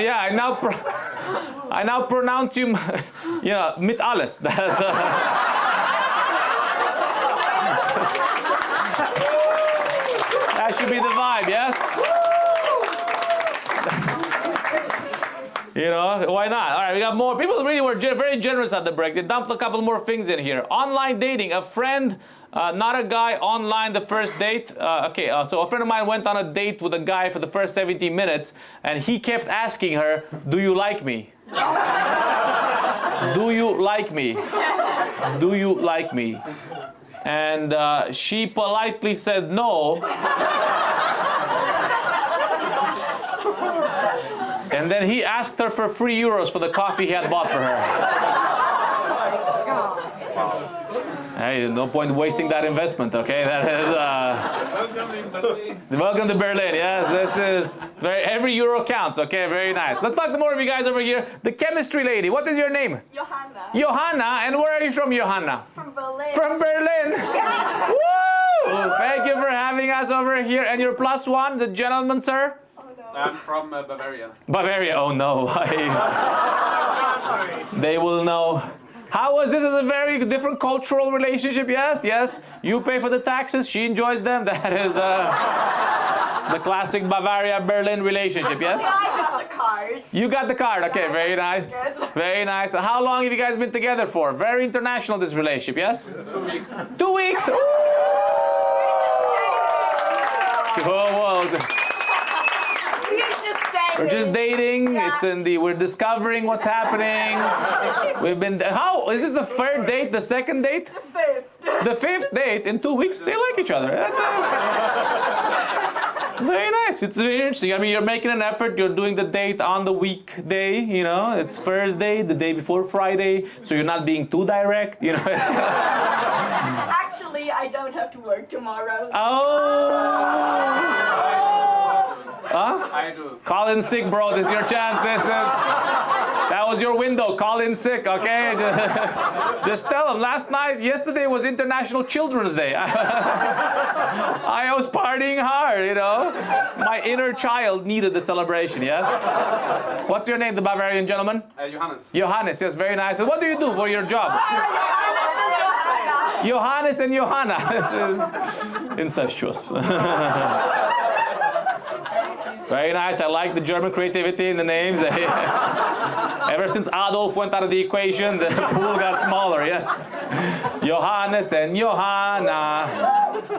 Yeah, I now pronounce you, mit alles. That's, that should be the vibe, yes? Why not? All right, we got more. People really were very generous at the break. They dumped a couple more things in here. Online dating. A friend, not a guy, online the first date. So a friend of mine went on a date with a guy for the first 17 minutes, and he kept asking her, do you like me? Do you like me? Do you like me? And she politely said no. And then he asked her for €3 for the coffee he had bought for her. Hey, no point wasting that investment, okay? That is, welcome to Berlin, yes, this is, every euro counts, okay, very nice. Let's talk to more of you guys over here. The chemistry lady, what is your name? Johanna. Johanna, and where are you from, Johanna? From Berlin. From Berlin! Woo! Thank you for having us over here. And your +1, the gentleman, sir? Oh, no. I'm from Bavaria. Bavaria, oh no. They will know. How was this? Is a very different cultural relationship, yes, yes. You pay for the taxes, she enjoys them. That is the classic Bavaria-Berlin relationship, yes? I got the card. You got the card, okay, very nice. Good. Very nice. How long have you guys been together for? Very international, this relationship, yes? 2 weeks. 2 weeks? Ooh. Whoa. We're just dating. Yeah. It's in the. We're discovering what's happening. We've been. How is this the third date? The second date? The fifth. The fifth date in 2 weeks. They like each other. That's very nice. It's very interesting. I mean, you're making an effort. You're doing the date on the weekday. You know, it's Thursday, the day before Friday, so you're not being too direct. You know. Actually, I don't have to work tomorrow. Oh. Huh? I do. Call in sick, bro. This is your chance. That was your window. Call in sick, okay? Just tell them. Yesterday was International Children's Day. I was partying hard, you know. My inner child needed the celebration, yes? What's your name, the Bavarian gentleman? Johannes. Johannes, yes, very nice. And what do you do for your job? Johannes and Johanna. This is incestuous. Very nice. I like the German creativity in the names. Ever since Adolf went out of the equation, the pool got smaller, yes. Johannes and Johanna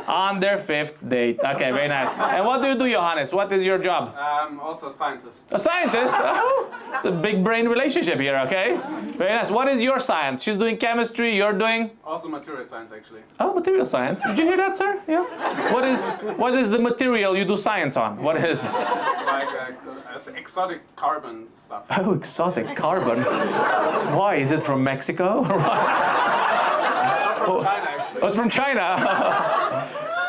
on their fifth date. Okay, very nice. And what do you do, Johannes? What is your job? I'm also a scientist. A scientist? Oh, it's a big brain relationship here, okay? Very nice. What is your science? She's doing chemistry, you're doing? Also material science, actually. Oh, material science. Did you hear that, sir? Yeah. What is the material you do science on? What is? It's like exotic carbon stuff. Oh, exotic carbon. Why? Is it from Mexico? Or what? From China, actually. Oh, it's from China.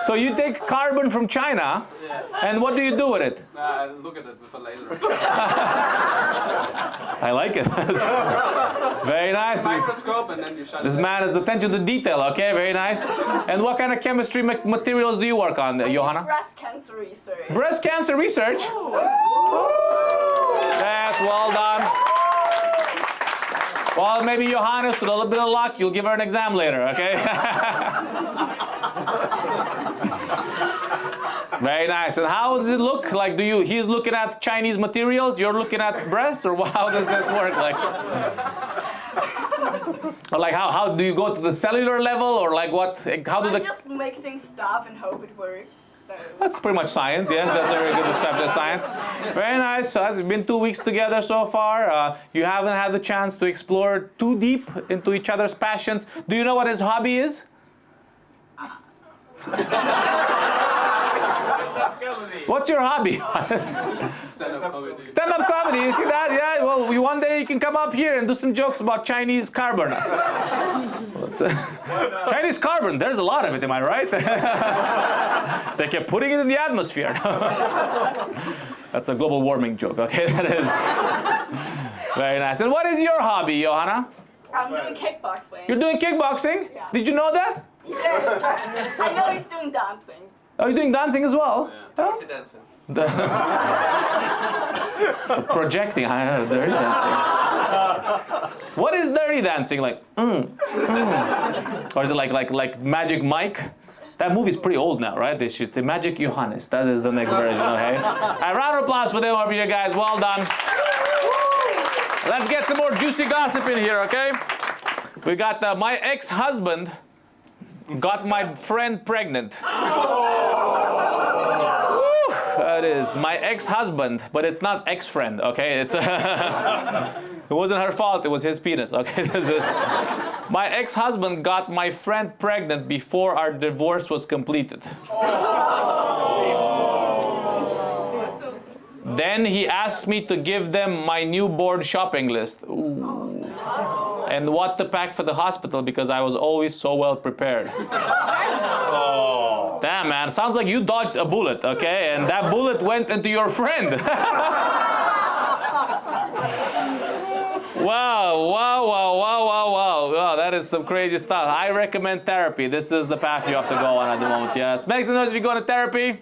So you take carbon from China, and what do you do with it? Look at it with a laser. I like it. Very nice. Microscope, and then you shut This it man has attention to detail, okay? Very nice. And what kind of chemistry materials do you work on, Johanna? Breast cancer research. Breast cancer research? Yes, well done. Well, maybe Johannes, with a little bit of luck, you'll give her an exam later, okay? Very nice. And how does it look? Like, he's looking at Chinese materials, you're looking at breasts, or how does this work? Like, or like how do you go to the cellular level, or like what? How do I'm just mixing stuff and hope it works. So. That's pretty much science, yes, that's a very good description of science. Very nice. So it's been 2 weeks together so far. You haven't had the chance to explore too deep into each other's passions. Do you know what his hobby is? What's your hobby? Stand-up comedy. Stand-up comedy, you see that? Yeah, well, one day you can come up here and do some jokes about Chinese carbon. Chinese carbon, there's a lot of it, am I right? They kept putting it in the atmosphere. That's a global warming joke, okay? That is very nice. And what is your hobby, Johanna? I'm doing kickboxing. You're doing kickboxing? Yeah. Did you know that? Yeah. I know he's doing dancing. Oh, you're doing dancing as well? Yeah. Dirty dancing. So projecting, dirty dancing. What is dirty dancing? Like, Or is it like Magic Mike? That movie's pretty old now, right? They should say Magic Johannes. That is the next version, okay? A round of applause for them over here, guys. Well done. Let's get some more juicy gossip in here, okay? We got my ex-husband got my friend pregnant. That is my ex-husband, but it's not ex-friend, okay? It's it wasn't her fault, it was his penis, okay? My ex-husband got my friend pregnant before our divorce was completed. Then he asked me to give them my newborn shopping list. Ooh. and what to pack for the hospital because I was always so well prepared. Damn, man, sounds like you dodged a bullet, okay? And that bullet went into your friend. Wow, that is some crazy stuff. I recommend therapy. This is the path you have to go on at the moment, yes. Make some noise if you go to therapy.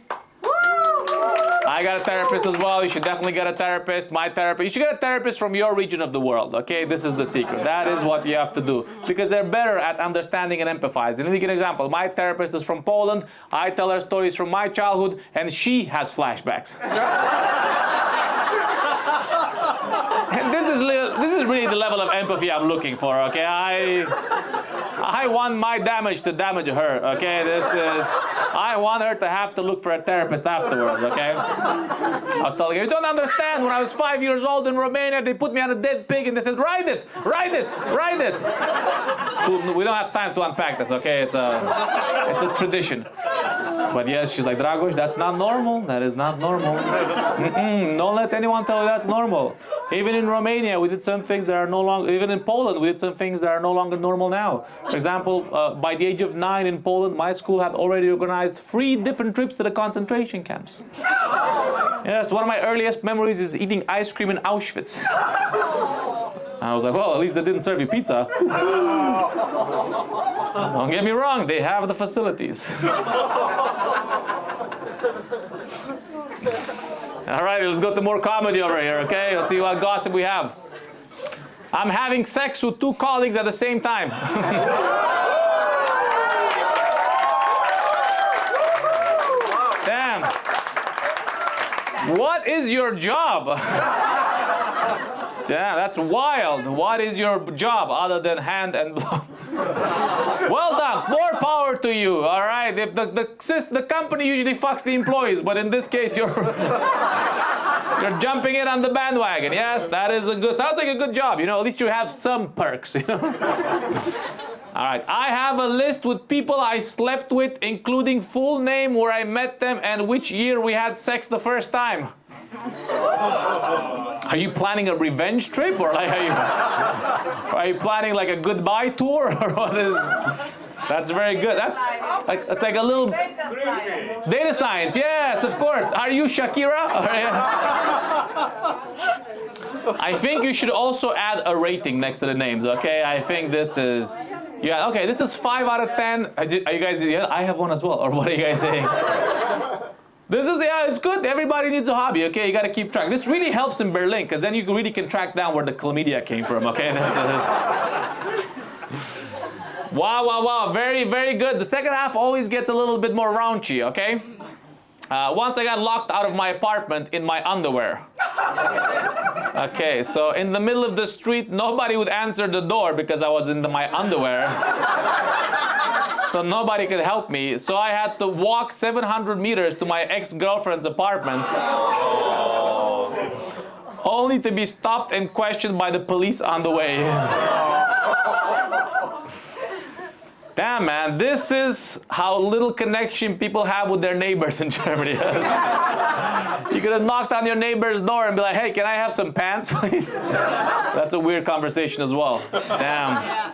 I got a therapist as well. You should definitely get a therapist. My therapist. You should get a therapist from your region of the world, okay? This is the secret. That is what you have to do. Because they're better at understanding and empathizing. Let me give an example. My therapist is from Poland. I tell her stories from my childhood, and she has flashbacks. And this is really the level of empathy I'm looking for, okay? I want my damage to damage her, okay? I want her to have to look for a therapist afterwards, okay? I was telling her, you don't understand, when I was 5 years old in Romania, they put me on a dead pig and they said, ride it. We don't have time to unpack this, okay? It's a tradition. But yes, she's like, Dragos, that's not normal. That is not normal. Don't let anyone tell you that's normal. Even in Romania, we did some things that are no longer, even in Poland, we did some things that are no longer normal now. For example, by the age of 9 in Poland, my school had already organized 3 different trips to the concentration camps. Yes, one of my earliest memories is eating ice cream in Auschwitz. I was like, well, at least they didn't serve you pizza. Don't get me wrong, they have the facilities. All right, let's go to more comedy over here, okay? Let's see what gossip we have. I'm having sex with 2 colleagues at the same time. Damn. What is your job? Damn, that's wild. What is your job other than hand and blow? Well done. More power to you. All right. If the company usually fucks the employees, but in this case you're jumping in on the bandwagon. Yes, that is sounds like a good job. You know, at least you have some perks. You know. All right. I have a list with people I slept with, including full name, where I met them, and which year we had sex the first time. Are you planning a revenge trip, or like are you planning like a goodbye tour, or what is? That's very good. That's like a little data science. Yes, of course. Are you Shakira? I think you should also add a rating next to the names. Okay, I think this is. Yeah. Okay, this is 5 out of 10. Are you guys? Yeah, I have one as well. Or what are you guys saying? This is, yeah, it's good. Everybody needs a hobby, okay? You got to keep track. This really helps in Berlin, because then you really can track down where the chlamydia came from, okay? Wow. Very, very good. The second half always gets a little bit more raunchy, okay? Once I got locked out of my apartment in my underwear. Okay, so in the middle of the street, nobody would answer the door because I was in my underwear. So nobody could help me. So I had to walk 700 meters to my ex-girlfriend's apartment. Only to be stopped and questioned by the police on the way. Damn, man, this is how little connection people have with their neighbors in Germany. You could have knocked on your neighbor's door and be like, hey, can I have some pants, please? That's a weird conversation as well. Damn.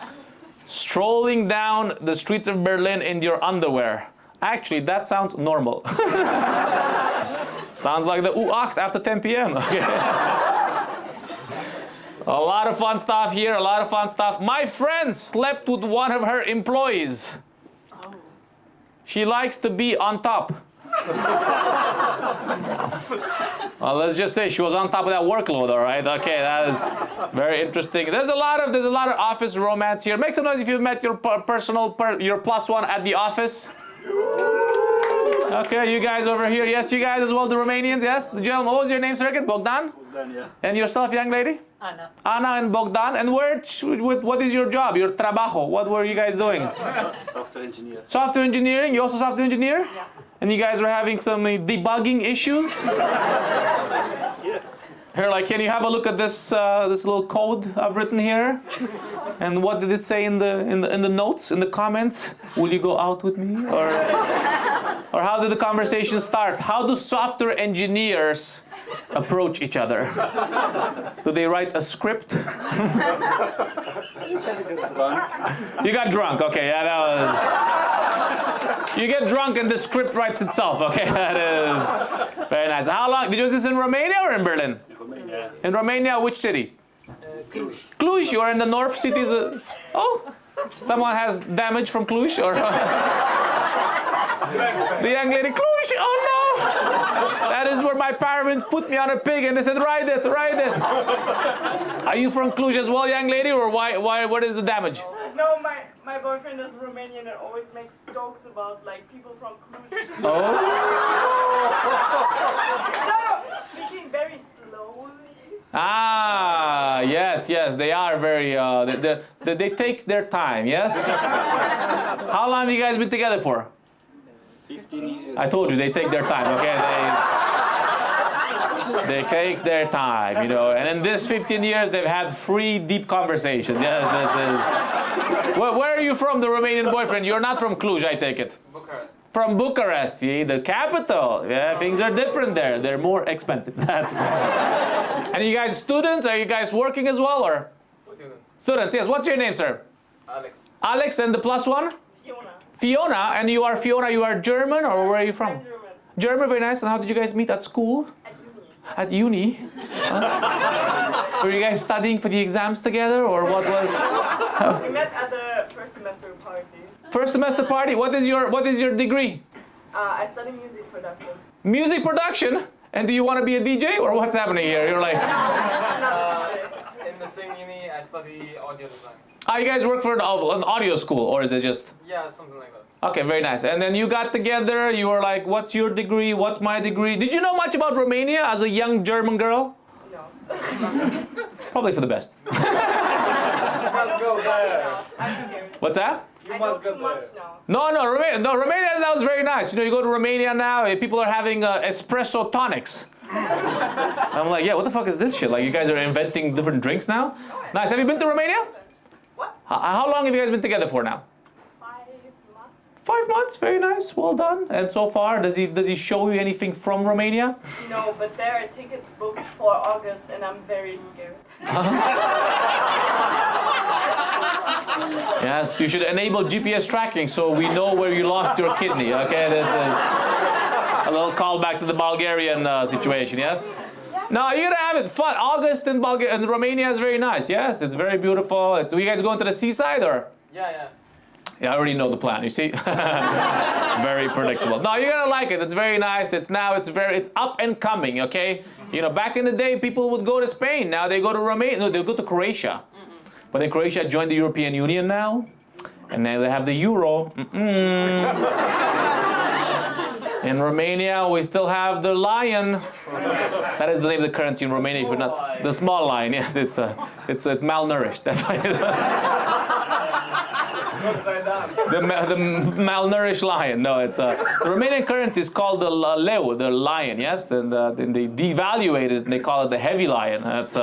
Strolling down the streets of Berlin in your underwear. Actually, that sounds normal. Sounds like the U8 after 10 p.m. Okay. A lot of fun stuff here, a lot of fun stuff. My friend slept with one of her employees. She likes to be on top. Well, let's just say she was on top of that workload, all right? Okay, that is very interesting. There's a lot of office romance here. Make some noise if you've met your your plus one at the office. Okay, you guys over here. Yes, you guys as well, the Romanians, yes? The gentleman, what was your name, sir, again? Bogdan? Bogdan, yeah. And yourself, young lady? Anna. Anna and Bogdan. And what is your job, your trabajo? What were you guys doing? Software engineer. Software engineering? You also software engineer? Yeah. And you guys were having some debugging issues? Yeah. Here, like, can you have a look at this this little code I've written here? And what did it say in the notes, in the comments? Will you go out with me? Or how did the conversation start? How do software engineers approach each other? Do they write a script? You got drunk. Okay, yeah, that was. You get drunk and the script writes itself. Okay, that is very nice. How long? Did you do this in Romania or in Berlin? Romania. In Romania, which city? Cluj. Cluj. You are in the north cities. Oh, someone has damage from Cluj, or the young lady. Cluj. Oh no! That is where my parents put me on a pig and they said, ride it, ride it. Are you from Cluj as well, young lady, or why? What is the damage? No, my boyfriend is Romanian and always makes jokes about like people from Cluj. Oh. Speaking very slowly. Ah, yes, they are very. They take their time. Yes. How long have you guys been together for? 15 years. I told you they take their time. Okay, they take their time, you know. And in this 15 years, they've had 3 deep conversations. Yes, this is. Where are you from, the Romanian boyfriend? You're not from Cluj, I take it. Bucharest. From Bucharest, the capital. Yeah, things are different there. They're more expensive. That's. And you guys students? Are you guys working as well, or? Students. Students. Yes. What's your name, sir? Alex. Alex, and the plus one? Fiona. Fiona, and you are Fiona. You are German, or where are you from? I'm German. German, very nice. And how did you guys meet at school? At uni. At uni? Huh? Were you guys studying for the exams together, or what was? We met at the first semester party. First semester party. What is your degree? I study music production. Music production. And do you want to be a DJ, or what's happening here? You're like. In the same uni, I study audio design. Ah, you guys work for an audio school, or is it just? Yeah, something like that. Okay, very nice. And then you got together. You were like, "What's your degree? What's my degree?" Did you know much about Romania as a young German girl? No. Probably for the best. You must go there. I'm scared. What's that? I know too much now. No, Romania, that was very nice. You know, you go to Romania now, people are having espresso tonics. I'm like, yeah, what the fuck is this shit? Like, you guys are inventing different drinks now? Nice. Have you been to Romania? What? How long have you guys been together for now? 5 months. 5 months. Very nice. Well done. And so far, does he show you anything from Romania? No, but there are tickets booked for August and I'm very scared. Yes, you should enable GPS tracking so we know where you lost your kidney. Okay, this is a little callback to the Bulgarian situation. Yes. No, you're gonna have it fun. August in Romania is very nice. Yes, it's very beautiful. Are you guys going to the seaside, or? Yeah. Yeah, I already know the plan. You see, very predictable. No, you're gonna like it. It's very nice. It's up and coming. Okay, you know, back in the day, people would go to Spain. Now they go to Romania. No, they go to Croatia. But then Croatia joined the European Union now, and then they have the euro. In Romania, we still have the lion. That is the name of the currency in Romania. If you're not the small lion, yes, it's malnourished. That's why it's the malnourished lion. No, it's the Romanian currency is called the leu, the lion. Yes, and then they devaluate it and they call it the heavy lion. That's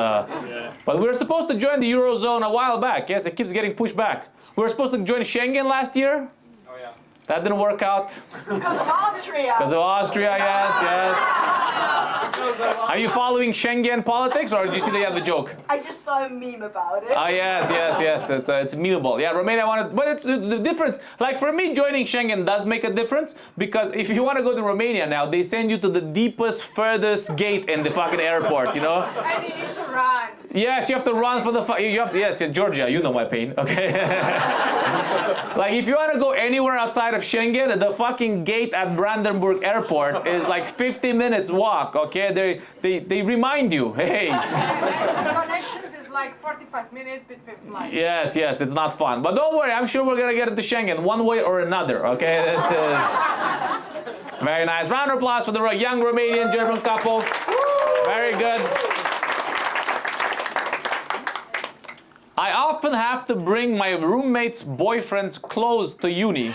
But we were supposed to join the Eurozone a while back. Yes, it keeps getting pushed back. We were supposed to join Schengen last year. Oh yeah. That didn't work out. Because of Austria. Because of Austria, yes. Are you following Schengen politics, or did you see they have the joke? I just saw a meme about it. Ah, yes. It's memeable. Yeah, Romania wanted, but it's the difference. Like for me, joining Schengen does make a difference, because if you want to go to Romania now, they send you to the deepest, furthest gate in the fucking airport. You know. And you need to run. Yes, you have to run for the. Yes, Georgia, you know my pain. Okay. Like if you want to go anywhere outside of Schengen, the fucking gate at Brandenburg Airport is like 50 minutes walk. Okay, they remind you, hey. Connections is like 45 minutes between flights. Yes, it's not fun. But don't worry, I'm sure we're gonna get into Schengen one way or another. Okay, this is very nice. Round of applause for the young Romanian German couple. Very good. I often have to bring my roommate's boyfriend's clothes to uni.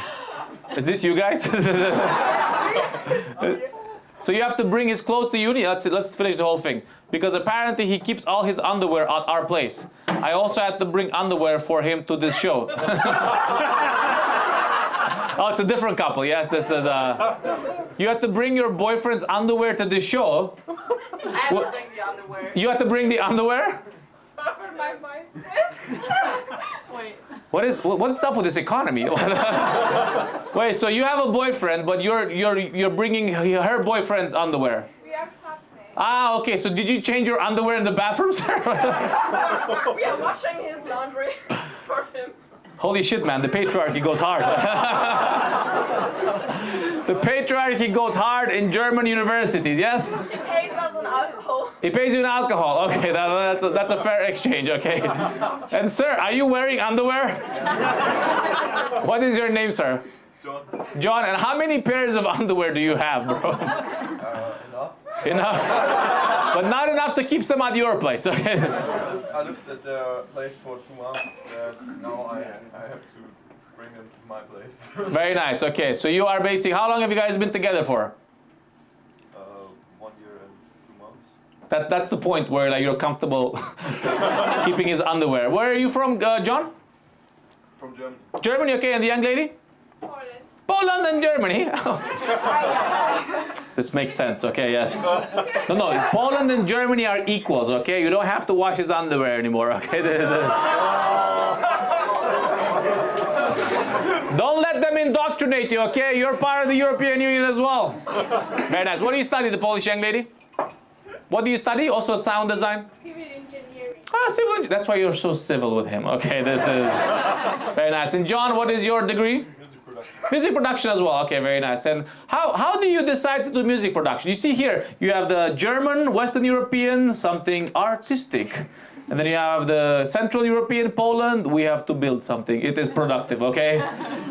Is this you guys? So you have to bring his clothes to uni? Let's finish the whole thing. Because apparently he keeps all his underwear at our place. I also had to bring underwear for him to this show. Oh, it's a different couple. Yes, this is You have to bring your boyfriend's underwear to the show. I have to bring the underwear. You have to bring the underwear? For my boyfriend. Wait. What's up with this economy? Wait, so you have a boyfriend, but you're bringing her boyfriend's underwear. We are flatmates. Ah, okay. So did you change your underwear in the bathroom, sir? We are washing his laundry for him. Holy shit, man! The patriarchy goes hard. The patriarchy goes hard in German universities. Yes. He pays us on alcohol. He pays you in alcohol. Okay, that's a fair exchange. Okay. And sir, are you wearing underwear? What is your name, sir? John. John. And how many pairs of underwear do you have, bro? Enough. Enough. But not enough to keep some at your place. Okay. I lived at the place for 2 months, and now I have to bring them to my place. Very nice. Okay, so you are basically. How long have you guys been together for? 1 year and 2 months. That's the point where like you're comfortable keeping his underwear. Where are you from, John? From Germany. Germany. Okay, and the young lady? Poland. Poland and Germany. This makes sense. Okay, yes. No. Poland and Germany are equals. Okay, you don't have to wash his underwear anymore. Okay. Don't let them indoctrinate you. Okay, you're part of the European Union as well. Very nice. What do you study, the Polish young lady? What do you study? Also sound design? Civil engineering. Ah, civil engineering. That's why you're so civil with him. Okay, this is very nice. And John, what is your degree? Music production. Music production as well. Okay, very nice. And how do you decide to do music production? You see here, you have the German, Western European, something artistic. And then you have the Central European, Poland. We have to build something. It is productive, okay?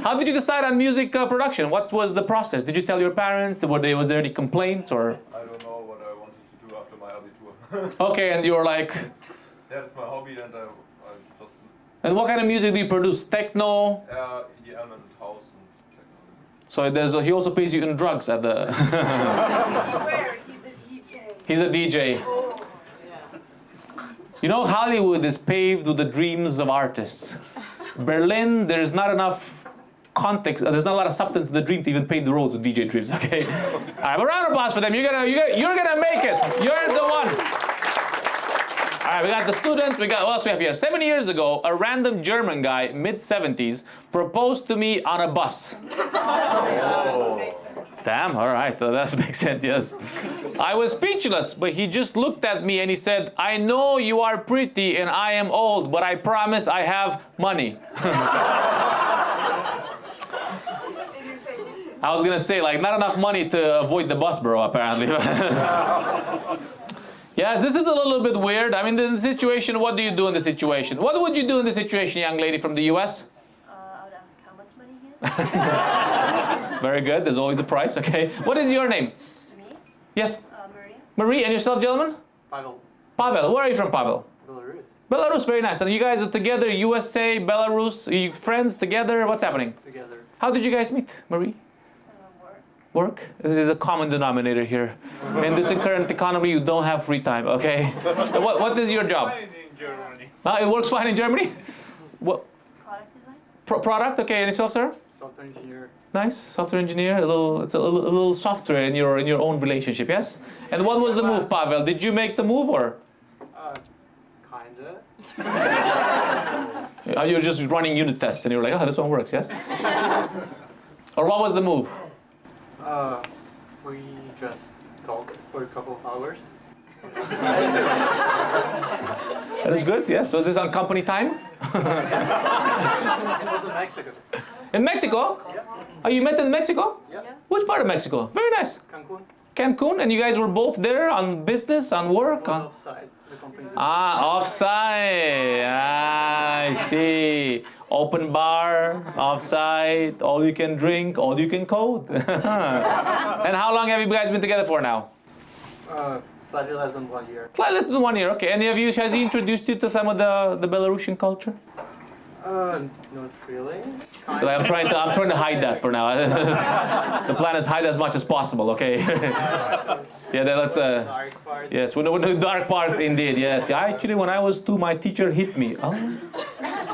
How did you decide on music production? What was the process? Did you tell your parents? Was there any complaints or? I don't know what I wanted to do after my Abitur. Okay, and you were like. That's my hobby, and I just. And what kind of music do you produce? Techno? EDM and house and techno. So he also pays you in drugs at the. Where? He's a DJ. He's a DJ. Oh. You know, Hollywood is paved with the dreams of artists. Berlin, there's not enough context, there's not a lot of substance in the dream to even pave the roads with DJ dreams, okay? All right, a round of applause for them. You're gonna make it. You're the one. All right, we got the students. What else we have here? 7 years ago, a random German guy, mid-70s, proposed to me on a bus. Damn, all right, that makes sense, yes. I was speechless, but he just looked at me and he said, I know you are pretty and I am old, but I promise I have money. I was gonna say, like, not enough money to avoid the bus, bro, apparently. Yes, this is a little bit weird. I mean, in the situation, what do you do in the situation? What would you do in the situation, young lady from the US? I would ask how much money he has. Very good. There's always a price. Okay. What is your name? Me? Yes. Maria. Marie. And yourself, gentlemen? Pavel. Pavel. Where are you from, Pavel? Belarus. Belarus. Very nice. And you guys are together, USA, Belarus. Are you friends together? What's happening? Together. How did you guys meet, Marie? Work. Work? This is a common denominator here. In this current economy, you don't have free time. Okay. What is your job? In Germany. It works fine in Germany. What? Product design. Product. Okay. And yourself, sir? Software engineer. Nice, software engineer. It's a little software in your own relationship, yes. And what was the move, Pavel? Did you make the move or? Kinda. You're just running unit tests and you're like, oh, this one works, yes. Or what was the move? We just talked for a couple of hours. That is good, yes. Was this on company time? It was in Mexico. In Mexico? Yeah. Oh, you met in Mexico? Yeah. Which part of Mexico? Very nice. Cancun. Cancun, and you guys were both there on business, on work? On... Offside. The company. Offside. I see. Open bar, offside, all you can drink, all you can code. And how long have you guys been together for now? Slightly less than 1 year. Slightly less than 1 year, okay. And has he introduced you to some of the Belarusian culture? Not really. I'm trying to hide that for now. The plan is hide as much as possible, okay? Yeah, let's. Dark part. Yes, we know the dark parts indeed. Yes, yeah, actually, when I was 2, my teacher hit me. Oh,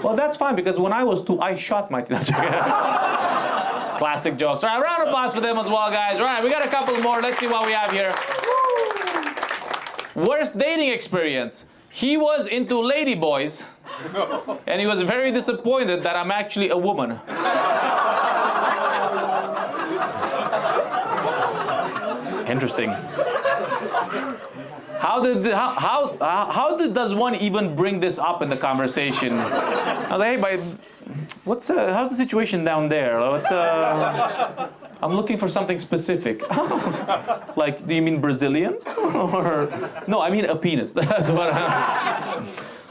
well, that's fine because when I was 2, I shot my teacher. Classic jokes. All right, round of applause for them as well, guys. All right, we got a couple more. Let's see what we have here. Worst dating experience. He was into ladyboys, and he was very disappointed that I'm actually a woman. Interesting. Does one even bring this up in the conversation? I was like, hey, how's the situation down there? I'm looking for something specific. Like, do you mean Brazilian? Or no, I mean a penis. That's what.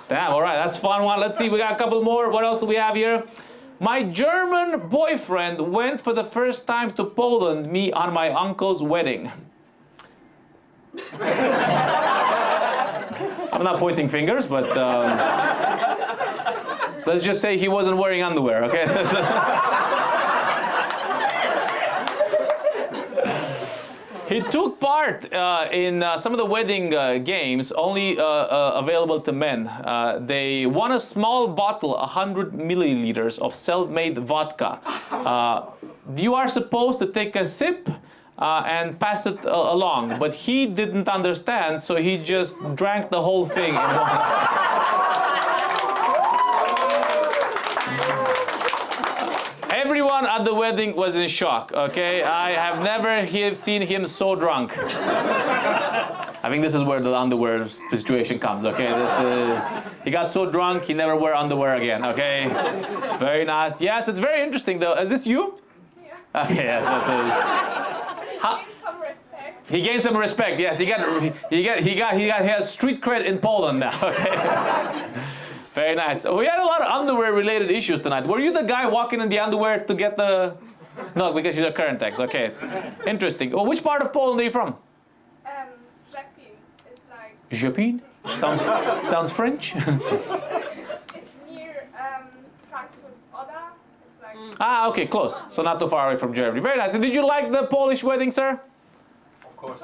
Damn. All right, that's a fun one. Let's see. We got a couple more. What else do we have here? My German boyfriend went for the first time to Poland, me on my uncle's wedding. I'm not pointing fingers, but let's just say he wasn't wearing underwear, okay? He took part in some of the wedding games, only available to men. They won a small bottle, 100 milliliters of self-made vodka. You are supposed to take a sip and pass it along, but he didn't understand, so he just drank the whole thing in one. Everyone at the wedding was in shock, okay? I have never seen him so drunk. I think this is where the underwear situation comes, okay? He got so drunk, he never wore underwear again, okay? Very nice. Yes, it's very interesting though. Is this you? Yeah. Okay, yes, he gained some respect, yes. He has street cred in Poland now, okay? Very nice. We had a lot of underwear-related issues tonight. Were you the guy walking in the underwear to get the... No, because you're a current ex. Okay. Interesting. Well, which part of Poland are you from? Rzepin. It's like... Rzepin? Sounds French. It's near Frankfurt Oder. It's like... Ah, okay, close. So not too far away from Germany. Very nice. And did you like the Polish wedding, sir? Of course.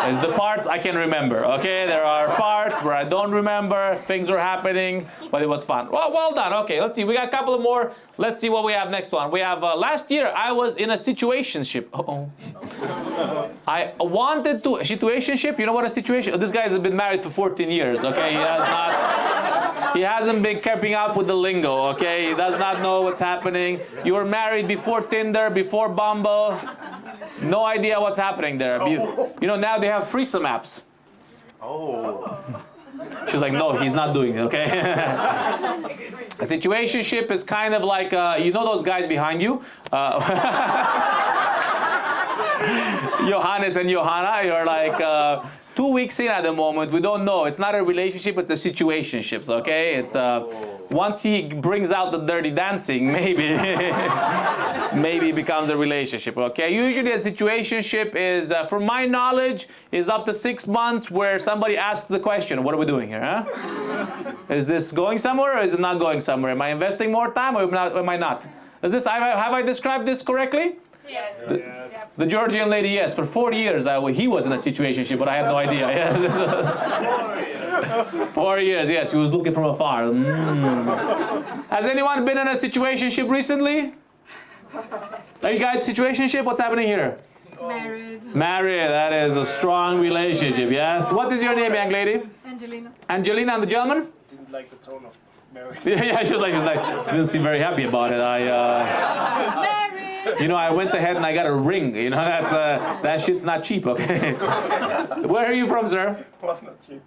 It's the parts I can remember, okay? There are parts where I don't remember, things are happening, but it was fun. Well done, okay, let's see, we got a couple of more. Let's see what we have next one. We have, last year I was in a situationship. I wanted to, situationship, you know what a situation, this guy has been married for 14 years, okay? He hasn't been keeping up with the lingo, okay? He does not know what's happening. You were married before Tinder, before Bumble. No idea what's happening there. You know, now they have threesome apps. Oh. She's like, no, he's not doing it, okay? A situationship is kind of like, you know those guys behind you? Johannes and Johanna, you're like 2 weeks in at the moment. We don't know. It's not a relationship, it's a situationships, okay? It's once he brings out the dirty dancing, maybe maybe it becomes a relationship, okay? Usually a situationship is, from my knowledge, is up to 6 months where somebody asks the question, what are we doing here, huh? Is this going somewhere or is it not going somewhere? Am I investing more time or am I not? Have I described this correctly? Yes. The Georgian lady, yes. For 4 years, he was in a situationship, but I have no idea. 4 years, yes. He was looking from afar. Has anyone been in a situationship recently? Are you guys situationship? What's happening here? Married. Married. That is a strong relationship, yes. What is your name, young lady? Angelina. Angelina, and the gentleman? Didn't like the tone of marriage. Yeah, she's like, didn't seem very happy about it. Married. You know, I went ahead and I got a ring. You know, that shit's not cheap, okay? Where are you from, sir? It was not cheap.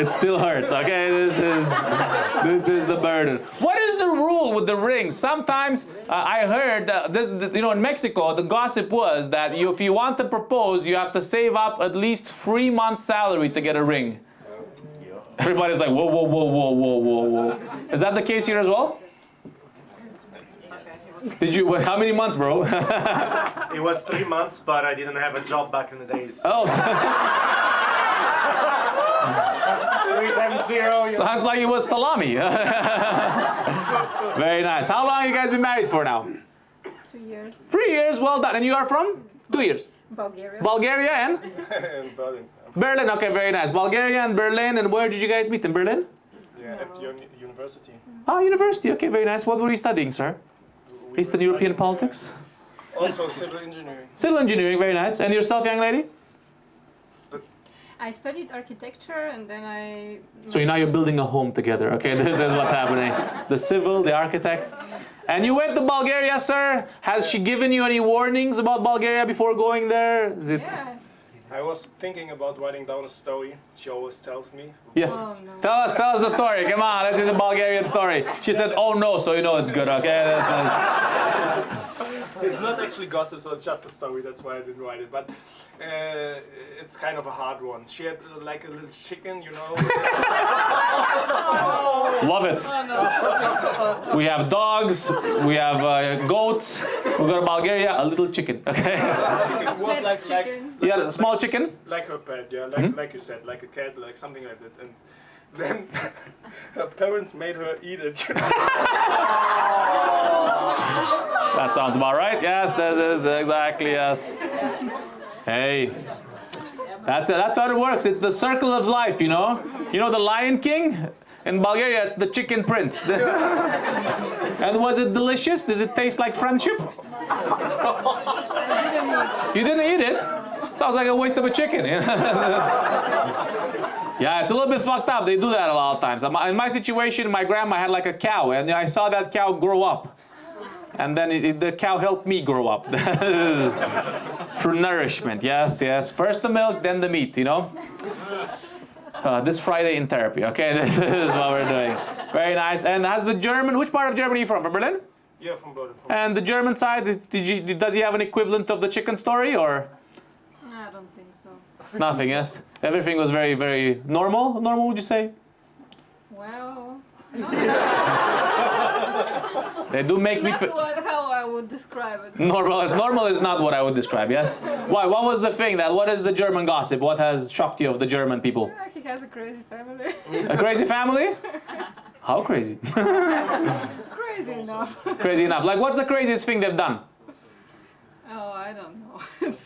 It still hurts, okay? This is the burden. What is the rule with the ring? Sometimes I heard you know, in Mexico, the gossip was that if you want to propose, you have to save up at least 3 months' salary to get a ring. Everybody's like, whoa, whoa, whoa, whoa, whoa, whoa, whoa. Is that the case here as well? Did you, how many months, bro? It was 3 months, but I didn't have a job back in the days. Oh. 3 times 0. Sounds like it was salami. Very nice. How long have you guys been married for now? 3 years. 3 years, well done. And you are from? 2 years. Bulgaria. Bulgaria and? Berlin. Berlin, okay, very nice. Bulgaria and Berlin, and where did you guys meet in Berlin? Yeah, at university. Oh, university, okay, very nice. What were you studying, sir? Eastern European politics? Also civil engineering. Civil engineering, very nice. And yourself, young lady? I studied architecture and then I... So now you're building a home together, okay? This is what's happening. The civil, the architect. And you went to Bulgaria, sir? Has she given you any warnings about Bulgaria before going there? Is it... Yeah. I was thinking about writing down a story. She always tells me. Yes. Oh, no. Tell us the story. Come on, let's hear the Bulgarian story. She said, oh no, so you know it's good, okay? It's not actually gossip, so it's just a story. That's why I didn't write it. But it's kind of a hard one. She had like a little chicken, you know. Love it. We have dogs, we have goats. We go to Bulgaria, a little chicken, okay? Chicken was like Yeah, a small chicken. like her pet, yeah, like you said, like a cat, like something like that. And then her parents made her eat it. You know? That sounds about right. Yes, that is exactly, yes. Hey, that's it. That's how it works. It's the circle of life, you know. You know the Lion King? In Bulgaria, it's the Chicken Prince. And was it delicious? Does it taste like friendship? You didn't eat it? Sounds like a waste of a chicken. Yeah, it's a little bit fucked up. They do that a lot of times. In my situation, my grandma had like a cow, and I saw that cow grow up. And then the cow helped me grow up. Through nourishment, yes, yes. First the milk, then the meat, you know? This Friday in therapy, okay? This is what we're doing. Very nice. And has the German, which part of Germany are you from? From Berlin? Yeah, from Berlin. And the German side, does he have an equivalent of the chicken story, or? I don't think so. Nothing, yes? Everything was very, very normal? Normal, would you say? Well... They do make me... Not how I would describe it. Normal is not what I would describe, yes? Why? What was the thing what is the German gossip? What has shocked you of the German people? Yeah, he has a crazy family. A crazy family? How crazy? Crazy enough. Crazy enough. Like, what's the craziest thing they've done? Oh, I don't know. It's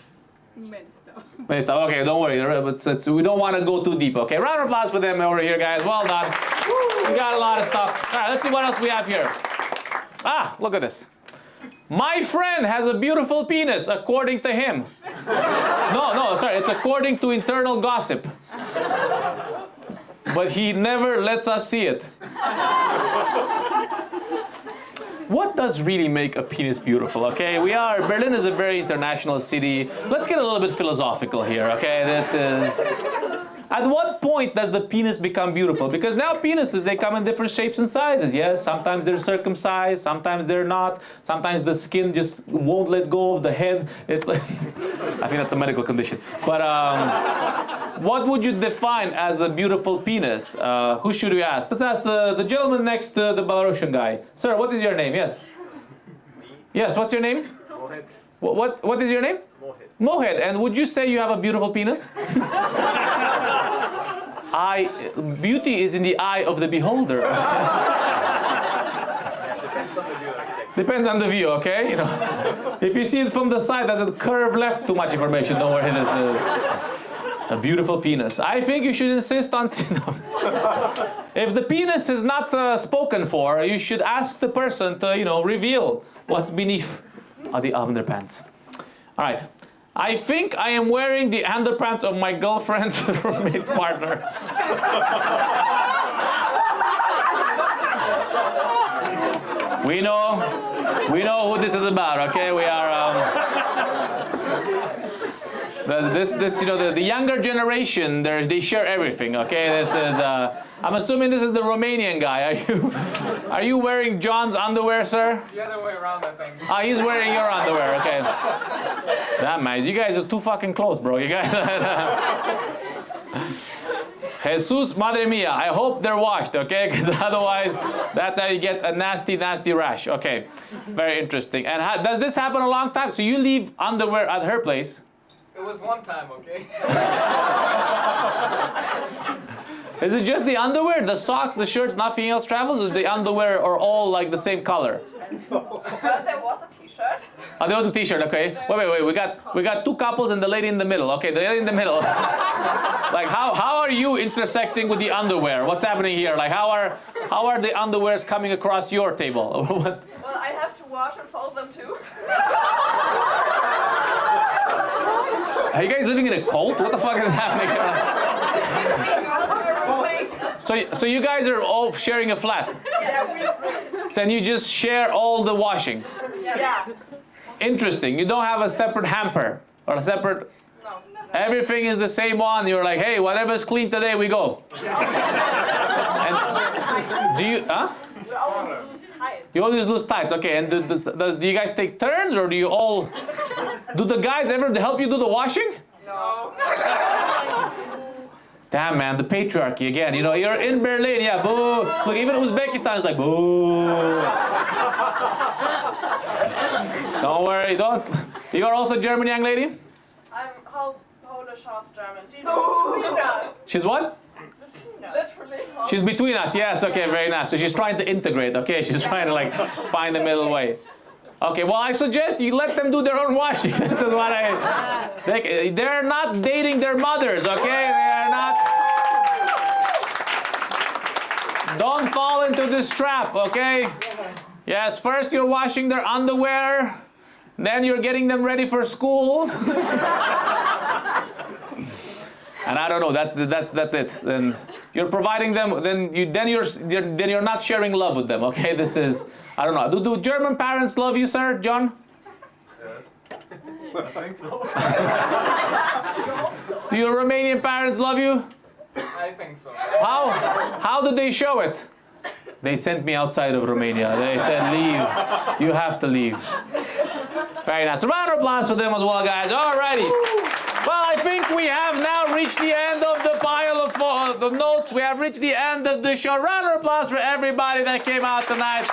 many stuff. Many stuff. Okay, don't worry. We don't want to go too deep, okay? Round of applause for them over here, guys. Well done. We got a lot of stuff. All right, let's see what else we have here. Ah, look at this. My friend has a beautiful penis, according to him. No, sorry. It's according to internal gossip. But he never lets us see it. What does really make a penis beautiful, okay? Berlin is a very international city. Let's get a little bit philosophical here, okay? This is... At what point does the penis become beautiful? Because now penises, they come in different shapes and sizes, yes? Sometimes they're circumcised, sometimes they're not. Sometimes the skin just won't let go of the head. It's like... I think that's a medical condition. But what would you define as a beautiful penis? Who should we ask? Let's ask the gentleman next to the Belarusian guy. Sir, what is your name? Yes? Yes, what's your name? Mohed. What is your name? Mohed. Mohed. And would you say you have a beautiful penis? Beauty is in the eye of the beholder. Depends on the view, okay? You know, if you see it from the side, does it curve left? Too much information. Don't worry, this is a beautiful penis. I think you should insist on... If the penis is not spoken for, you should ask the person to, reveal what's beneath the underpants. All right. I think I am wearing the underpants of my girlfriend's roommate's partner. We know who this is about, okay? We are the younger generation. They share everything, okay? This is I'm assuming this is the Romanian guy. Are you wearing John's underwear, sir? The other way around, I think. He's wearing your underwear, okay? Damn, man, you guys are too fucking close, bro. You guys. Jesus, Madre Mia, I hope they're washed, okay? Because otherwise, that's how you get a nasty, nasty rash. Okay, very interesting. And does this happen a long time? So you leave underwear at her place? It was one time, okay? Is it just the underwear, the socks, the shirts, nothing else travels? Or is the underwear are all like the same color? Well, there was a t-shirt. Oh, there was a t-shirt, okay. Wait. We got two couples and the lady in the middle. Okay, the lady in the middle. Like how are you intersecting with the underwear? What's happening here? Like how are the underwears coming across your table? What? Well, I have to wash and fold Are you guys living in a cult? What the fuck is happening here? So you guys are all sharing a flat. So and you just share all the washing. Yeah. Interesting. You don't have a separate hamper or a separate. No. Everything is the same one. You're like, hey, whatever's clean today, we go. And do you? Huh? We always lose ties. You always lose ties. Okay. And do you guys take turns or do you all? Do the guys ever help you do the washing? No. Damn, man, the patriarchy again. You know, you're in Berlin, yeah, boo. Look, even Uzbekistan is like, boo. Don't worry, don't. You are also German, young lady? I'm half Polish, half German. She's between us. She's what? Literally half. She's between us, yes, okay, very nice. So she's trying to integrate, okay? She's trying to like find the middle way. Okay, well, I suggest you let them do their own washing. This is what they're not dating their mothers, okay? They are not. Don't fall into this trap, okay? Yes, first you're washing their underwear, then you're getting them ready for school. And I don't know. That's it. Then you're providing them. Then you're not sharing love with them. Okay, this is. I don't know. Do German parents love you, sir, John? Yeah. I think so. Do your Romanian parents love you? I think so. How do they show it? They sent me outside of Romania. They said, leave. You have to leave. Very nice. Round of applause for them as well, guys. Alrighty. Well, I think we have now reached the end of the pile of the notes. We have reached the end of the show. Round of applause for everybody that came out tonight.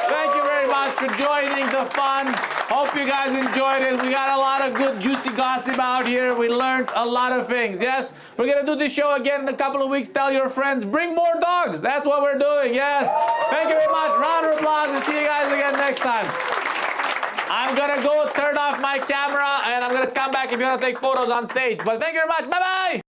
Thank you very much for joining the fun. Hope you guys enjoyed it. We got a lot of good, juicy gossip out here. We learned a lot of things. Yes, we're going to do this show again in a couple of weeks. Tell your friends, bring more dogs. That's what we're doing. Yes. Thank you very much. Round of applause and see you guys again next time. I'm going to go turn off my camera and I'm going to come back if you want to take photos on stage. But thank you very much. Bye-bye.